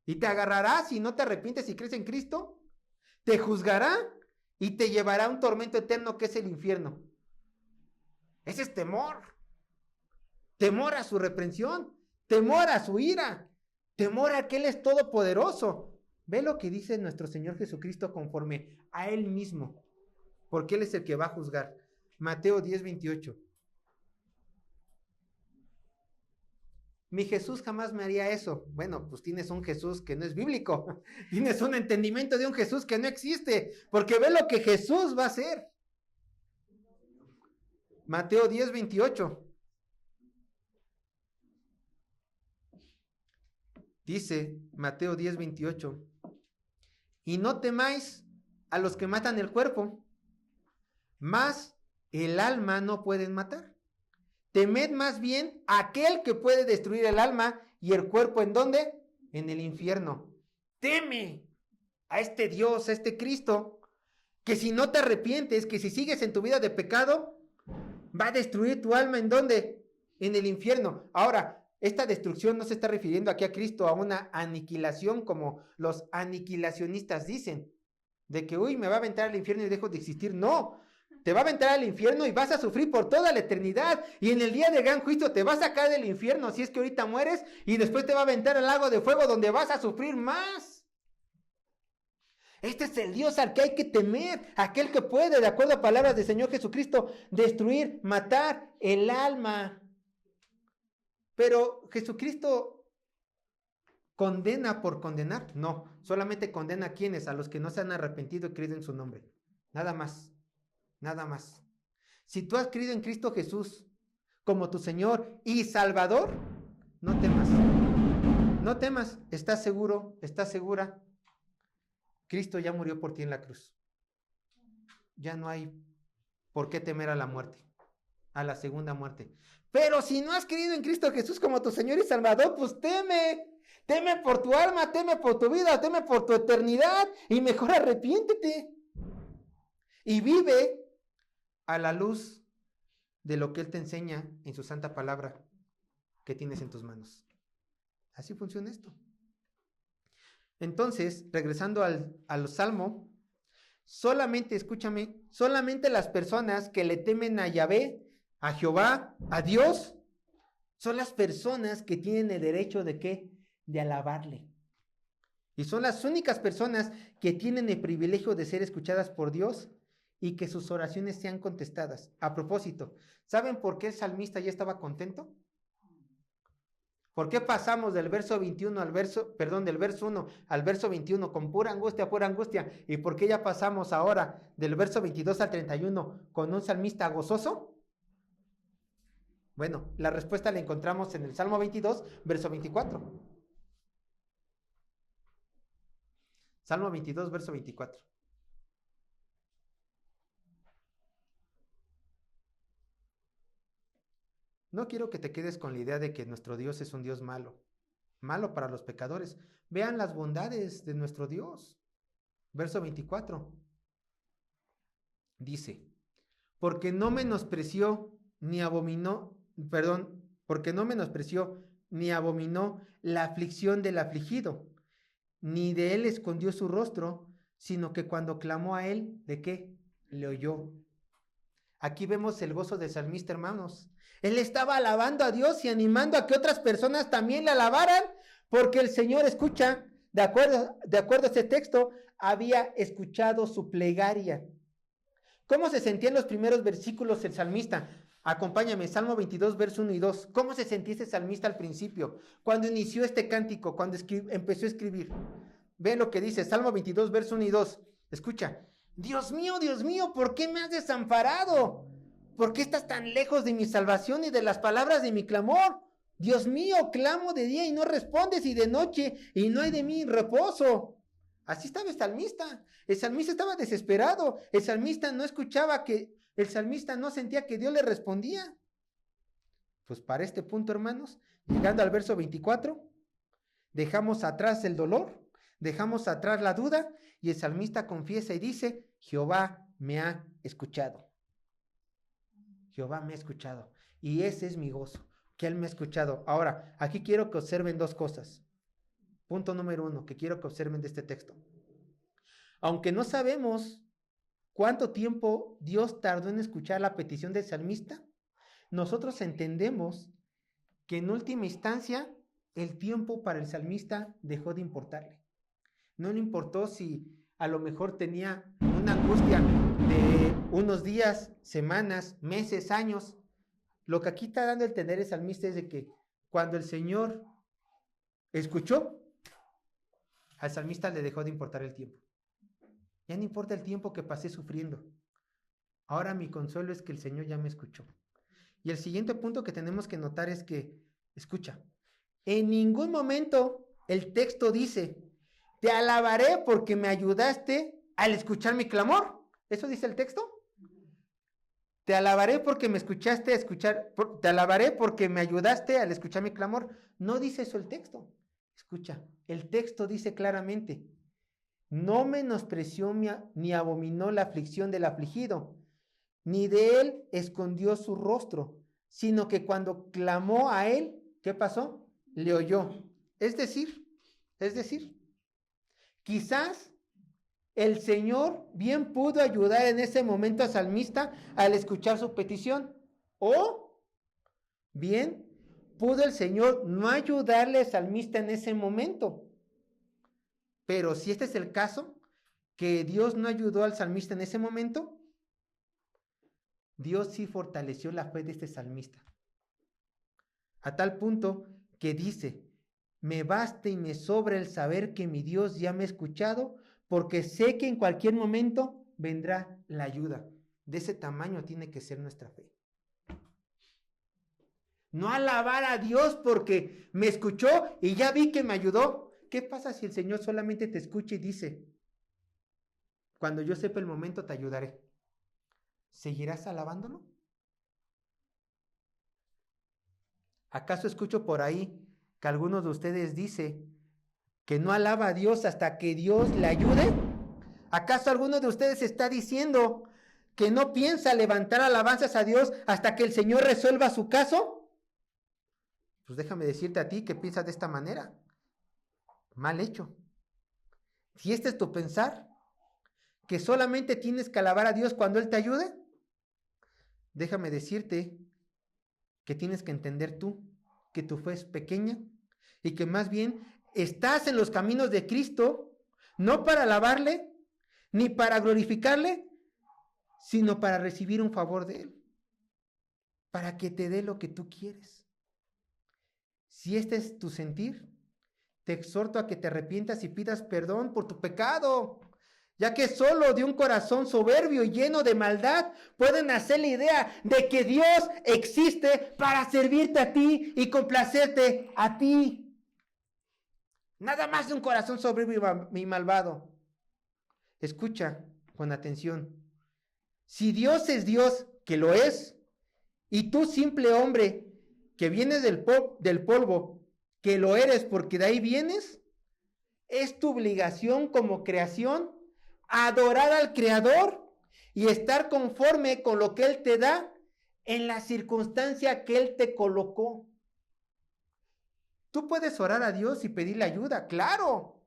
y te agarrará si no te arrepientes y crees en Cristo, te juzgará y te llevará a un tormento eterno que es el infierno. Ese es temor. Temor a su reprensión, temor a su ira. Temor a que Él es todopoderoso. Ve lo que dice nuestro Señor Jesucristo conforme a Él mismo. Porque Él es el que va a juzgar. Mateo 10:28. Mi Jesús jamás me haría eso. Bueno, pues tienes un Jesús que no es bíblico. Tienes un entendimiento de un Jesús que no existe, porque ve lo que Jesús va a hacer. Mateo 10:28. Dice Mateo 10:28. Y no temáis a los que matan el cuerpo, mas el alma no pueden matar. Temed más bien a aquel que puede destruir el alma y el cuerpo, ¿en dónde? En el infierno. Teme a este Dios, a este Cristo, que si no te arrepientes, que si sigues en tu vida de pecado, va a destruir tu alma, ¿en dónde? En el infierno. Ahora, esta destrucción no se está refiriendo aquí a Cristo, a una aniquilación como los aniquilacionistas dicen, de que, uy, me va a aventar al infierno y dejo de existir. No, te va a aventar al infierno y vas a sufrir por toda la eternidad, y en el día de gran juicio te va a sacar del infierno si es que ahorita mueres, y después te va a aventar al lago de fuego donde vas a sufrir más. Este es el Dios al que hay que temer, aquel que puede, de acuerdo a palabras del Señor Jesucristo, destruir, matar el alma. Pero Jesucristo condena por condenar. No, solamente condena a quienes, a los que no se han arrepentido y creído en su nombre. Nada más, nada más. Si tú has creído en Cristo Jesús como tu Señor y Salvador, no temas. No temas, estás seguro, estás segura. Cristo ya murió por ti en la cruz. Ya no hay por qué temer a la muerte, a la segunda muerte. Pero si no has creído en Cristo Jesús como tu Señor y Salvador, pues teme. Teme por tu alma, teme por tu vida, teme por tu eternidad, y mejor arrepiéntete. Y vive a la luz de lo que Él te enseña en su santa palabra que tienes en tus manos. Así funciona esto. Entonces, regresando al Salmo, solamente, escúchame, solamente las personas que le temen a Yahvé, a Jehová, a Dios, son las personas que tienen el derecho de ¿qué? De alabarle. Y son las únicas personas que tienen el privilegio de ser escuchadas por Dios y que sus oraciones sean contestadas. A propósito, ¿saben por qué el salmista ya estaba contento? ¿Por qué pasamos del verso 21 del verso 1 al verso 21 con pura angustia? ¿Y por qué ya pasamos ahora del verso 22 al 31 con un salmista gozoso? Bueno, la respuesta la encontramos en el Salmo 22, verso 24. Salmo 22, verso 24. No quiero que te quedes con la idea de que nuestro Dios es un Dios malo, malo para los pecadores. Vean las bondades de nuestro Dios. Verso 24. Dice, porque no menospreció ni abominó la aflicción del afligido, ni de él escondió su rostro, sino que cuando clamó a él, ¿de qué? Le oyó. Aquí vemos el gozo del salmista, hermanos. Él estaba alabando a Dios y animando a que otras personas también le alabaran, porque el Señor escucha, de acuerdo a este texto, había escuchado su plegaria. ¿Cómo se sentía en los primeros versículos el salmista? Acompáñame, Salmo 22, verso 1 y 2. ¿Cómo se sentía ese salmista al principio? Cuando inició este cántico, cuando empezó a escribir. Ve lo que dice, Salmo 22, verso 1 y 2. Escucha. Dios mío, ¿por qué me has desamparado? ¿Por qué estás tan lejos de mi salvación y de las palabras de mi clamor? Dios mío, clamo de día y no respondes, y de noche y no hay de mí reposo. Así estaba el salmista. El salmista estaba desesperado. El salmista no escuchaba el salmista no sentía que Dios le respondía. Pues para este punto, hermanos, llegando al verso 24, dejamos atrás el dolor, dejamos atrás la duda, y el salmista confiesa y dice, Jehová me ha escuchado. Jehová me ha escuchado. Y ese es mi gozo, que Él me ha escuchado. Ahora, aquí quiero que observen dos cosas. Punto número 1, que quiero que observen de este texto. Aunque no sabemos cuánto tiempo Dios tardó en escuchar la petición del salmista, nosotros entendemos que en última instancia el tiempo para el salmista dejó de importarle. No le importó si a lo mejor tenía una angustia de unos días, semanas, meses, años. Lo que aquí está dando a entender el salmista es de que Cuando el Señor escuchó, al salmista le dejó de importar el tiempo. Ya no importa el tiempo que pasé sufriendo. Ahora mi consuelo es que el Señor ya me escuchó. Y el siguiente punto que tenemos que notar es que, escucha, en ningún momento el texto dice, te alabaré porque me ayudaste al escuchar mi clamor. ¿Eso dice el texto? Te alabaré porque me escuchaste escuchar, te alabaré porque me ayudaste al escuchar mi clamor. No dice eso el texto. Escucha, el texto dice claramente, no menospreció ni abominó la aflicción del afligido, ni de él escondió su rostro, sino que cuando clamó a él, ¿qué pasó? Le oyó. Es decir, quizás el Señor bien pudo ayudar en ese momento al salmista al escuchar su petición, o bien pudo el Señor no ayudarle al salmista en ese momento. Pero si este es el caso, que Dios no ayudó al salmista en ese momento, Dios sí fortaleció la fe de este salmista. A tal punto que dice, me basta y me sobra el saber que mi Dios ya me ha escuchado, porque sé que en cualquier momento vendrá la ayuda. De ese tamaño tiene que ser nuestra fe. No alabar a Dios porque me escuchó y ya vi que me ayudó. ¿Qué pasa si el Señor solamente te escucha y dice, cuando yo sepa el momento te ayudaré? ¿Seguirás alabándolo? ¿Acaso escucho por ahí que algunos de ustedes dicen que no alaba a Dios hasta que Dios le ayude? ¿Acaso alguno de ustedes está diciendo que no piensa levantar alabanzas a Dios hasta que el Señor resuelva su caso? Pues déjame decirte a ti que piensas de esta manera. Mal hecho. Si este es tu pensar, que solamente tienes que alabar a Dios cuando Él te ayude, déjame decirte que tienes que entender tú que tu fe es pequeña y que más bien estás en los caminos de Cristo, no para alabarle, ni para glorificarle, sino para recibir un favor de Él, para que te dé lo que tú quieres. Si este es tu sentir, te exhorto a que te arrepientas y pidas perdón por tu pecado, ya que solo de un corazón soberbio y lleno de maldad pueden hacer la idea de que Dios existe para servirte a ti y complacerte a ti. Nada más de un corazón soberbio y malvado. Escucha con atención. Si Dios es Dios, que lo es, y tú, simple hombre, que vienes del polvo, que lo eres porque de ahí vienes, es tu obligación como creación adorar al Creador y estar conforme con lo que Él te da en la circunstancia que Él te colocó. Tú puedes orar a Dios y pedirle ayuda, claro.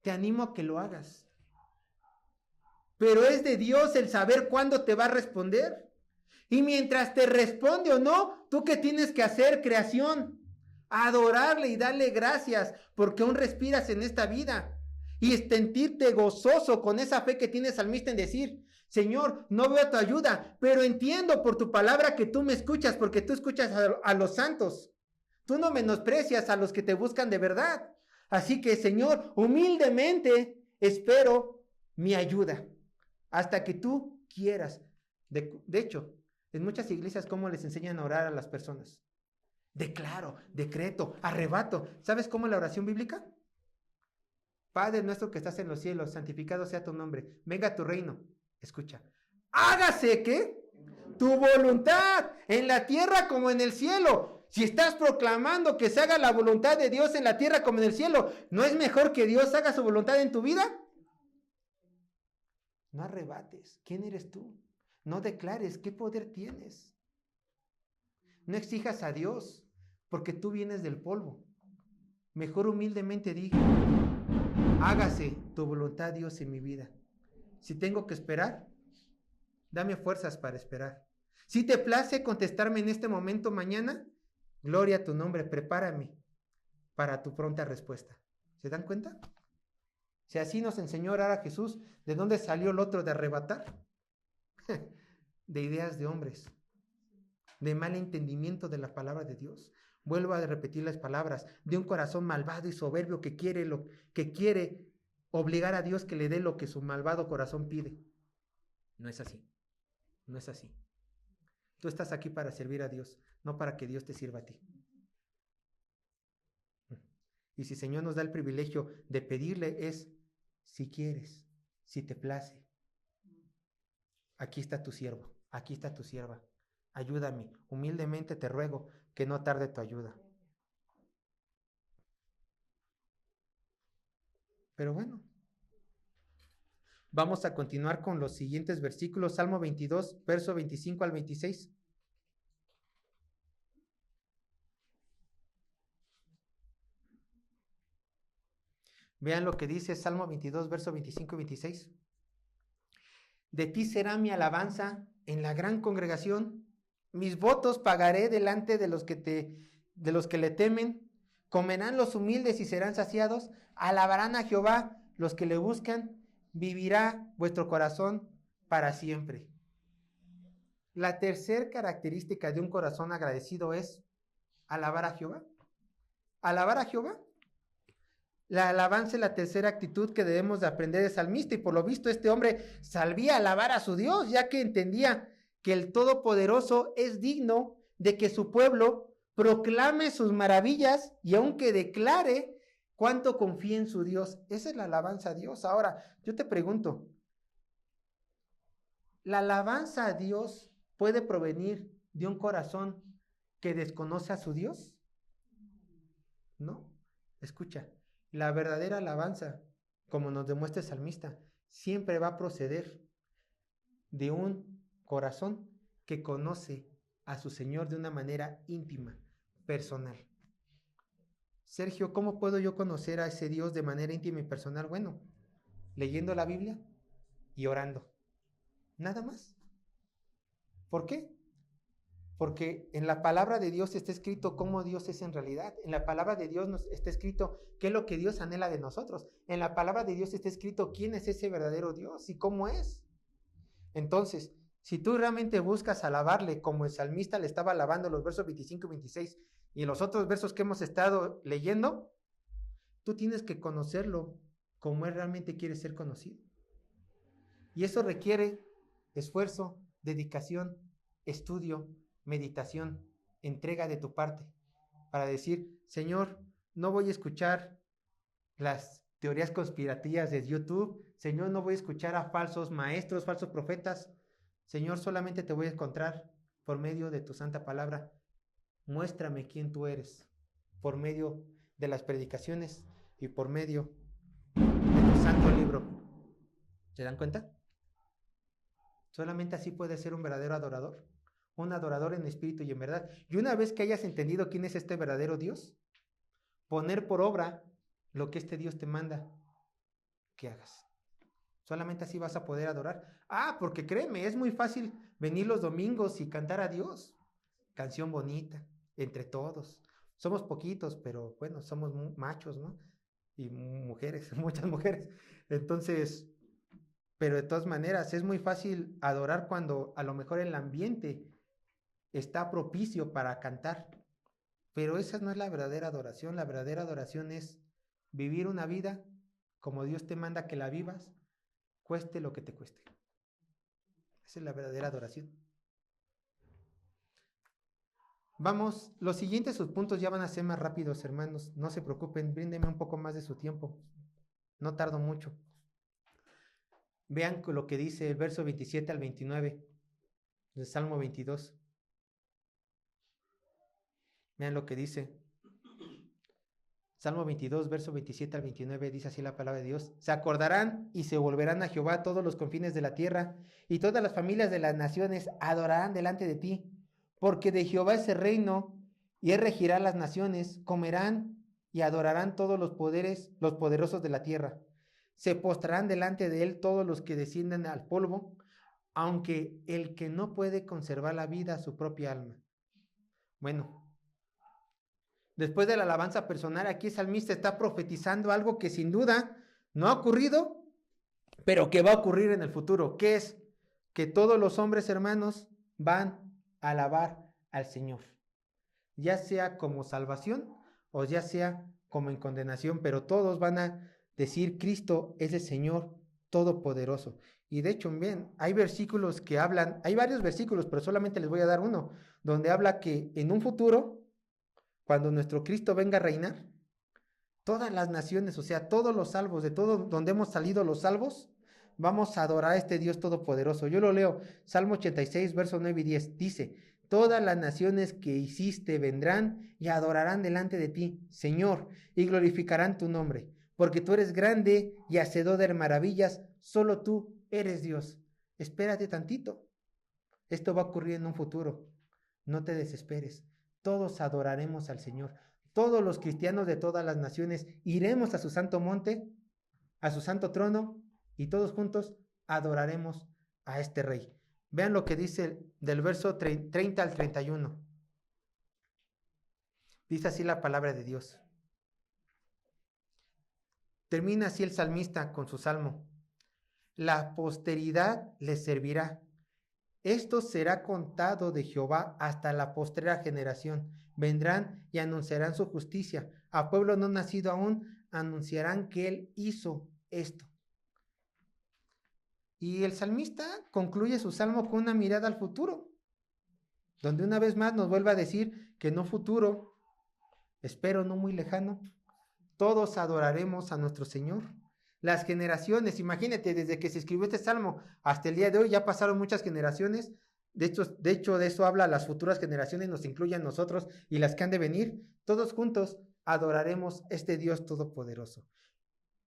Te animo a que lo hagas. Pero es de Dios el saber cuándo te va a responder. Y mientras te responde o no, ¿tú qué tienes que hacer, creación? Adorarle y darle gracias porque aún respiras en esta vida. Y sentirte gozoso con esa fe que tienes salmista en decir, Señor, no veo tu ayuda, pero entiendo por tu palabra que tú me escuchas porque tú escuchas a los santos. Tú no menosprecias a los que te buscan de verdad. Así que, Señor, humildemente espero mi ayuda hasta que tú quieras. De hecho, en muchas iglesias, ¿cómo les enseñan a orar a las personas? Declaro, decreto, arrebato. ¿Sabes cómo es la oración bíblica? Padre nuestro que estás en los cielos, santificado sea tu nombre. Venga a tu reino. Escucha. Hágase, ¿qué? Tu voluntad en la tierra como en el cielo. Si estás proclamando que se haga la voluntad de Dios en la tierra como en el cielo, ¿no es mejor que Dios haga su voluntad en tu vida? No arrebates. ¿Quién eres tú? No declares. ¿Qué poder tienes? No exijas a Dios porque tú vienes del polvo. Mejor humildemente diga, hágase tu voluntad, Dios, en mi vida. Si tengo que esperar, dame fuerzas para esperar. Si te place contestarme en este momento mañana, gloria a tu nombre, prepárame para tu pronta respuesta. ¿Se dan cuenta? Si así nos enseñó a orar a Jesús, ¿de dónde salió el otro de arrebatar? De ideas de hombres. de mal entendimiento de la palabra de Dios. Vuelvo a repetir las palabras, de un corazón malvado y soberbio que quiere obligar a Dios que le dé lo que su malvado corazón pide. No es así, no es así. Tú estás aquí para servir a Dios, no para que Dios te sirva a ti. Y si el Señor nos da el privilegio de pedirle es, si quieres, si te place, aquí está tu siervo, aquí está tu sierva. Ayúdame, humildemente te ruego que no tarde tu ayuda. Pero bueno, vamos a continuar con los siguientes versículos. Salmo 22, verso 25 al 26. Vean lo que dice Salmo 22, verso 25 y 26. De ti será mi alabanza en la gran congregación. Mis votos pagaré delante de los que le temen. Comerán los humildes y serán saciados. Alabarán a Jehová los que le buscan. Vivirá vuestro corazón para siempre. La tercera característica de un corazón agradecido es alabar a Jehová. Alabar a Jehová. La alabanza es la tercera actitud que debemos de aprender de salmista, y por lo visto este hombre sabía alabar a su Dios, ya que entendía que el Todopoderoso es digno de que su pueblo proclame sus maravillas y aunque declare cuánto confía en su Dios. Esa es la alabanza a Dios. Ahora, yo te pregunto, ¿la alabanza a Dios puede provenir de un corazón que desconoce a su Dios? No. Escucha. La verdadera alabanza, como nos demuestra el salmista, siempre va a proceder de un corazón que conoce a su Señor de una manera íntima, personal. Sergio, ¿cómo puedo yo conocer a ese Dios de manera íntima y personal? Bueno, leyendo la Biblia y orando. Nada más. ¿Por qué? Porque en la palabra de Dios está escrito cómo Dios es en realidad. En la palabra de Dios nos está escrito qué es lo que Dios anhela de nosotros. En la palabra de Dios está escrito quién es ese verdadero Dios y cómo es. Entonces, si tú realmente buscas alabarle como el salmista le estaba alabando los versos 25 y 26 y los otros versos que hemos estado leyendo, tú tienes que conocerlo como él realmente quiere ser conocido. Y eso requiere esfuerzo, dedicación, estudio, meditación, entrega de tu parte, para decir, Señor, no voy a escuchar las teorías conspirativas de YouTube, Señor, no voy a escuchar a falsos maestros, falsos profetas, Señor, solamente te voy a encontrar por medio de tu santa palabra. Muéstrame quién tú eres, por medio de las predicaciones y por medio de tu santo libro. ¿Se dan cuenta? Solamente así puede ser un verdadero adorador. Un adorador en espíritu y en verdad. Y una vez que hayas entendido quién es este verdadero Dios, poner por obra lo que este Dios te manda que hagas. Solamente así vas a poder adorar. Porque créeme, es muy fácil venir los domingos y cantar a Dios. Canción bonita, entre todos. Somos poquitos, pero bueno, somos machos, ¿no? Y mujeres, muchas mujeres. Entonces, pero de todas maneras, es muy fácil adorar cuando a lo mejor el ambiente está propicio para cantar, pero esa no es la verdadera adoración. La verdadera adoración es vivir una vida como Dios te manda que la vivas, cueste lo que te cueste. Esa es la verdadera adoración. Vamos, los siguientes subpuntos ya van a ser más rápidos, hermanos, no se preocupen, bríndenme un poco más de su tiempo, no tardo mucho. Vean lo que dice el verso 27 al 29 del Salmo 22. Vean lo que dice. Salmo 22, verso 27 al 29, dice así la palabra de Dios. Se acordarán y se volverán a Jehová todos los confines de la tierra, y todas las familias de las naciones adorarán delante de ti, porque de Jehová es el reino, y él regirá las naciones, comerán y adorarán todos los poderosos de la tierra. Se postrarán delante de él todos los que descienden al polvo, aunque el que no puede conservar la vida a su propia alma. Bueno, después de la alabanza personal, aquí el salmista está profetizando algo que sin duda no ha ocurrido, pero que va a ocurrir en el futuro. ¿Qué es? Que todos los hombres hermanos van a alabar al Señor, ya sea como salvación o ya sea como en condenación, pero todos van a decir Cristo es el Señor todopoderoso. Y de hecho, bien, hay versículos que hablan, hay varios versículos, pero solamente les voy a dar uno, donde habla que en un futuro, cuando nuestro Cristo venga a reinar, todas las naciones, o sea, todos los salvos, de todo donde hemos salido los salvos, vamos a adorar a este Dios todopoderoso. Yo lo leo, Salmo 86, versos 9 y 10, dice, todas las naciones que hiciste vendrán y adorarán delante de ti, Señor, y glorificarán tu nombre, porque tú eres grande y hacedor de maravillas, solo tú eres Dios. Espérate tantito. Esto va a ocurrir en un futuro. No te desesperes. Todos adoraremos al Señor. Todos los cristianos de todas las naciones iremos a su santo monte, a su santo trono, y todos juntos adoraremos a este Rey. Vean lo que dice del verso 30 al 31. Dice así la palabra de Dios. Termina así el salmista con su salmo. La posteridad les servirá. Esto será contado de Jehová hasta la postrera generación. Vendrán y anunciarán su justicia. A pueblo no nacido aún anunciarán que él hizo esto. Y el salmista concluye su salmo con una mirada al futuro, donde una vez más nos vuelve a decir que en un futuro, espero no muy lejano, todos adoraremos a nuestro Señor. Las generaciones, imagínate, desde que se escribió este salmo hasta el día de hoy, ya pasaron muchas generaciones. De hecho, de eso habla las futuras generaciones, nos incluyen nosotros y las que han de venir. Todos juntos adoraremos este Dios todopoderoso.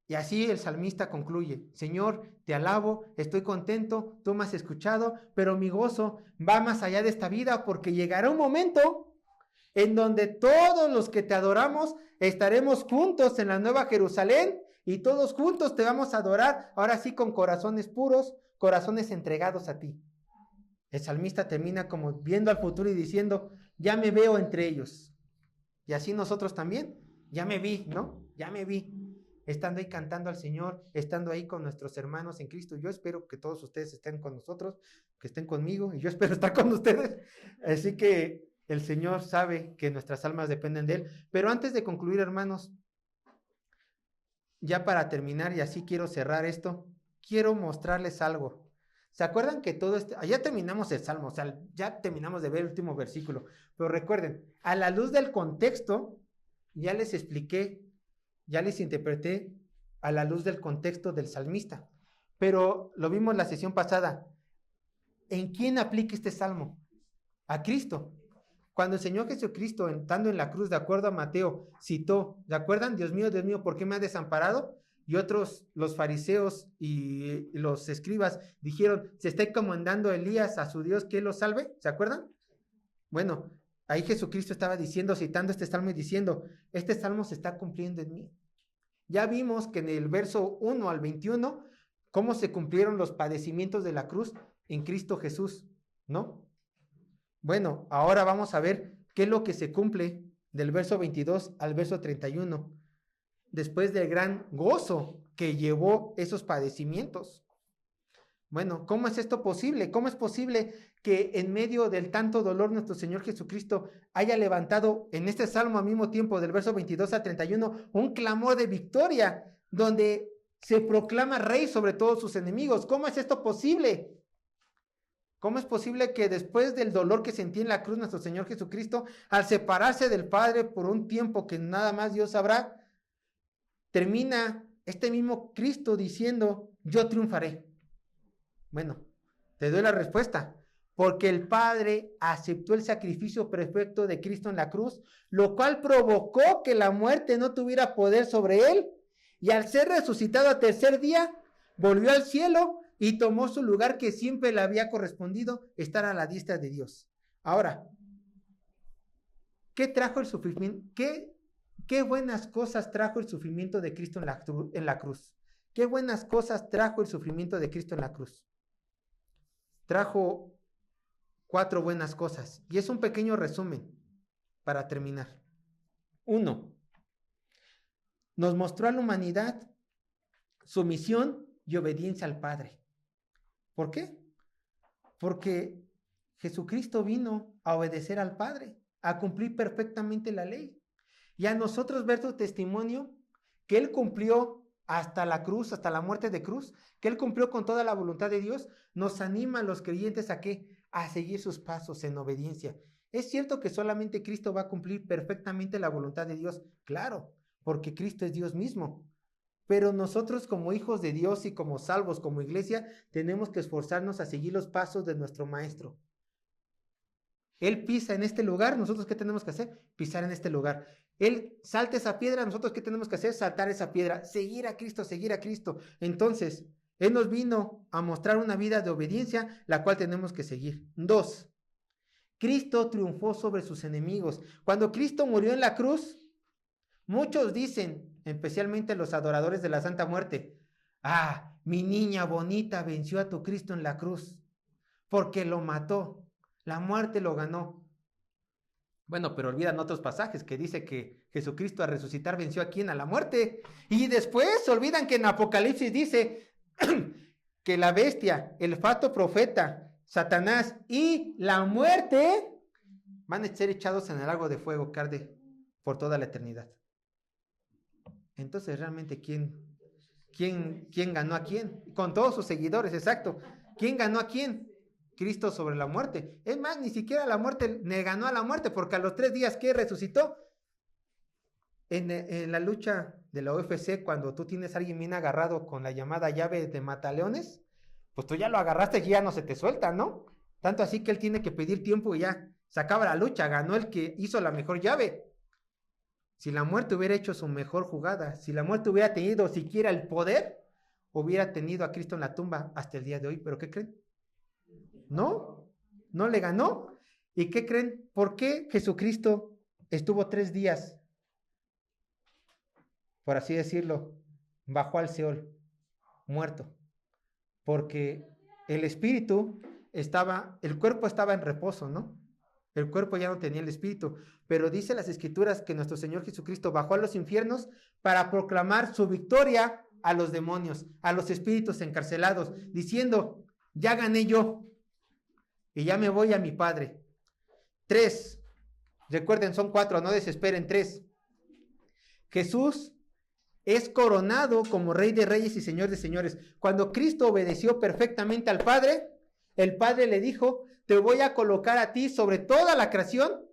Y así el salmista concluye, Señor, te alabo, estoy contento, tú me has escuchado, pero mi gozo va más allá de esta vida porque llegará un momento en donde todos los que te adoramos estaremos juntos en la Nueva Jerusalén y todos juntos te vamos a adorar, ahora sí con corazones puros, corazones entregados a ti. El salmista termina como viendo al futuro y diciendo, ya me veo entre ellos. Y así nosotros también, ya me vi, ¿no? Ya me vi. Estando ahí cantando al Señor, estando ahí con nuestros hermanos en Cristo. Yo espero que todos ustedes estén con nosotros, que estén conmigo, y yo espero estar con ustedes. Así que el Señor sabe que nuestras almas dependen de Él. Pero antes de concluir, hermanos, ya para terminar, y así quiero cerrar esto, quiero mostrarles algo. ¿Se acuerdan que todo esto, ya terminamos el Salmo, o sea, ya terminamos de ver el último versículo, pero recuerden, a la luz del contexto, ya les expliqué, ya les interpreté a la luz del contexto del salmista, pero lo vimos la sesión pasada. ¿En quién aplica este salmo? A Cristo. Cuando el Señor Jesucristo, estando en la cruz, de acuerdo a Mateo, citó, ¿se acuerdan? Dios mío, ¿por qué me has desamparado? Y otros, los fariseos y los escribas, dijeron, ¿se está encomendando Elías a su Dios que él lo salve? ¿Se acuerdan? Bueno, ahí Jesucristo estaba diciendo, citando este salmo y diciendo, este salmo se está cumpliendo en mí. Ya vimos que en el verso 1 al 21, cómo se cumplieron los padecimientos de la cruz en Cristo Jesús, ¿no? Bueno, ahora vamos a ver qué es lo que se cumple del verso 22 al verso 31, después del gran gozo que llevó esos padecimientos. Bueno, ¿cómo es esto posible? ¿Cómo es posible que en medio del tanto dolor nuestro Señor Jesucristo haya levantado en este salmo al mismo tiempo del verso 22 a 31 un clamor de victoria donde se proclama rey sobre todos sus enemigos? ¿Cómo es esto posible? ¿Cómo es posible que después del dolor que sentí en la cruz nuestro Señor Jesucristo, al separarse del Padre por un tiempo que nada más Dios sabrá, termina este mismo Cristo diciendo, yo triunfaré? Bueno, te doy la respuesta. Porque el Padre aceptó el sacrificio perfecto de Cristo en la cruz, lo cual provocó que la muerte no tuviera poder sobre él. Y al ser resucitado al tercer día, volvió al cielo y tomó su lugar que siempre le había correspondido, estar a la diestra de Dios. Ahora, ¿qué trajo el sufrimiento? ¿Qué buenas cosas trajo el sufrimiento de Cristo en la cruz? ¿Qué buenas cosas trajo el sufrimiento de Cristo en la cruz? Trajo 4 buenas cosas. Y es un pequeño resumen para terminar. 1. Nos mostró a la humanidad sumisión y obediencia al Padre. ¿Por qué? Porque Jesucristo vino a obedecer al Padre, a cumplir perfectamente la ley. Y a nosotros ver su testimonio, que Él cumplió hasta la cruz, hasta la muerte de cruz, que Él cumplió con toda la voluntad de Dios, nos anima a los creyentes a ¿qué? A seguir sus pasos en obediencia. ¿Es cierto que solamente Cristo va a cumplir perfectamente la voluntad de Dios? Claro, porque Cristo es Dios mismo. Pero nosotros como hijos de Dios y como salvos, como iglesia, tenemos que esforzarnos a seguir los pasos de nuestro Maestro. Él pisa en este lugar, ¿nosotros qué tenemos que hacer? Pisar en este lugar. Él salta esa piedra, ¿nosotros qué tenemos que hacer? Saltar esa piedra, seguir a Cristo, seguir a Cristo. Entonces, Él nos vino a mostrar una vida de obediencia, la cual tenemos que seguir. 2. Cristo triunfó sobre sus enemigos. Cuando Cristo murió en la cruz, muchos dicen, especialmente los adoradores de la Santa Muerte, ah, mi niña bonita venció a tu Cristo en la cruz, porque lo mató, la muerte lo ganó. Bueno, pero olvidan otros pasajes que dice que Jesucristo al resucitar venció a quién, a la muerte. Y después olvidan que en Apocalipsis dice que la bestia, el falso profeta, Satanás y la muerte van a ser echados en el lago de fuego que arde por toda la eternidad. Entonces, realmente, ¿quién ganó a quién? Con todos sus seguidores, exacto. ¿Quién ganó a quién? Cristo sobre la muerte. Es más, ni siquiera la muerte le ganó a la muerte, porque a los 3 días que resucitó, en la lucha de la UFC, cuando tú tienes a alguien bien agarrado con la llamada llave de mataleones, pues tú ya lo agarraste y ya no se te suelta, ¿no? Tanto así que él tiene que pedir tiempo y ya se acaba la lucha, ganó el que hizo la mejor llave. Si la muerte hubiera hecho su mejor jugada, si la muerte hubiera tenido siquiera el poder, hubiera tenido a Cristo en la tumba hasta el día de hoy. ¿Pero qué creen? No le ganó. ¿Y qué creen? ¿Por qué Jesucristo estuvo 3 días, por así decirlo, bajó al Seol, muerto? Porque el espíritu el cuerpo estaba en reposo, ¿no? El cuerpo ya no tenía el espíritu, pero dice las escrituras que nuestro Señor Jesucristo bajó a los infiernos para proclamar su victoria a los demonios, a los espíritus encarcelados, diciendo, ya gané yo y ya me voy a mi Padre. 3, recuerden, son 4, no desesperen. 3, Jesús es coronado como Rey de Reyes y Señor de Señores. Cuando Cristo obedeció perfectamente al Padre, el Padre le dijo, te voy a colocar a ti sobre toda la creación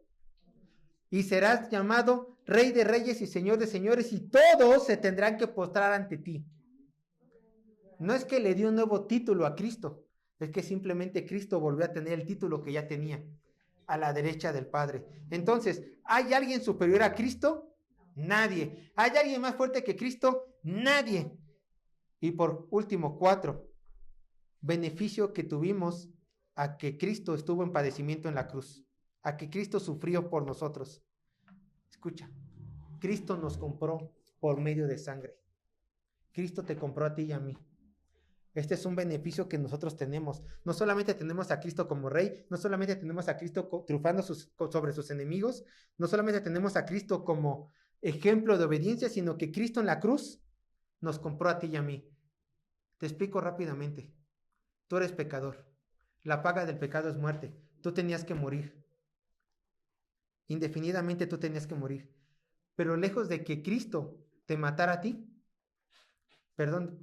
y serás llamado Rey de Reyes y Señor de Señores y todos se tendrán que postrar ante ti. No es que le dio un nuevo título a Cristo, es que simplemente Cristo volvió a tener el título que ya tenía, a la derecha del Padre. Entonces, ¿hay alguien superior a Cristo? Nadie. ¿Hay alguien más fuerte que Cristo? Nadie. Y por último, 4, beneficio que tuvimos a que Cristo estuvo en padecimiento en la cruz, a que Cristo sufrió por nosotros. Escucha, Cristo nos compró por medio de sangre. Cristo te compró a ti y a mí. Este es un beneficio que nosotros tenemos. No solamente tenemos a Cristo como Rey, no solamente tenemos a Cristo triunfando sobre sus enemigos, no solamente tenemos a Cristo como ejemplo de obediencia, sino que Cristo en la cruz nos compró a ti y a mí. Te explico rápidamente. Tú eres pecador. La paga del pecado es muerte. Tú tenías que morir. Indefinidamente tú tenías que morir. Pero lejos de que Cristo te matara a ti,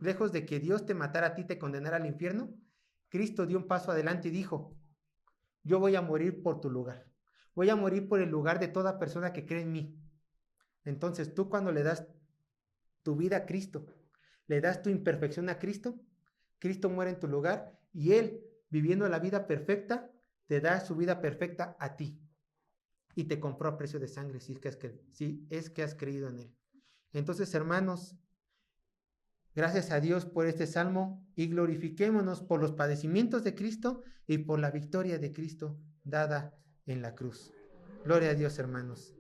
lejos de que Dios te matara a ti, te condenara al infierno, Cristo dio un paso adelante y dijo, yo voy a morir por tu lugar. Voy a morir por el lugar de toda persona que cree en mí. Entonces tú, cuando le das tu vida a Cristo, le das tu imperfección a Cristo, Cristo muere en tu lugar y Él, viviendo la vida perfecta, te da su vida perfecta a ti. Y te compró a precio de sangre si es que has creído en Él. Entonces, hermanos, gracias a Dios por este salmo y glorifiquémonos por los padecimientos de Cristo y por la victoria de Cristo dada en la cruz. Gloria a Dios, hermanos.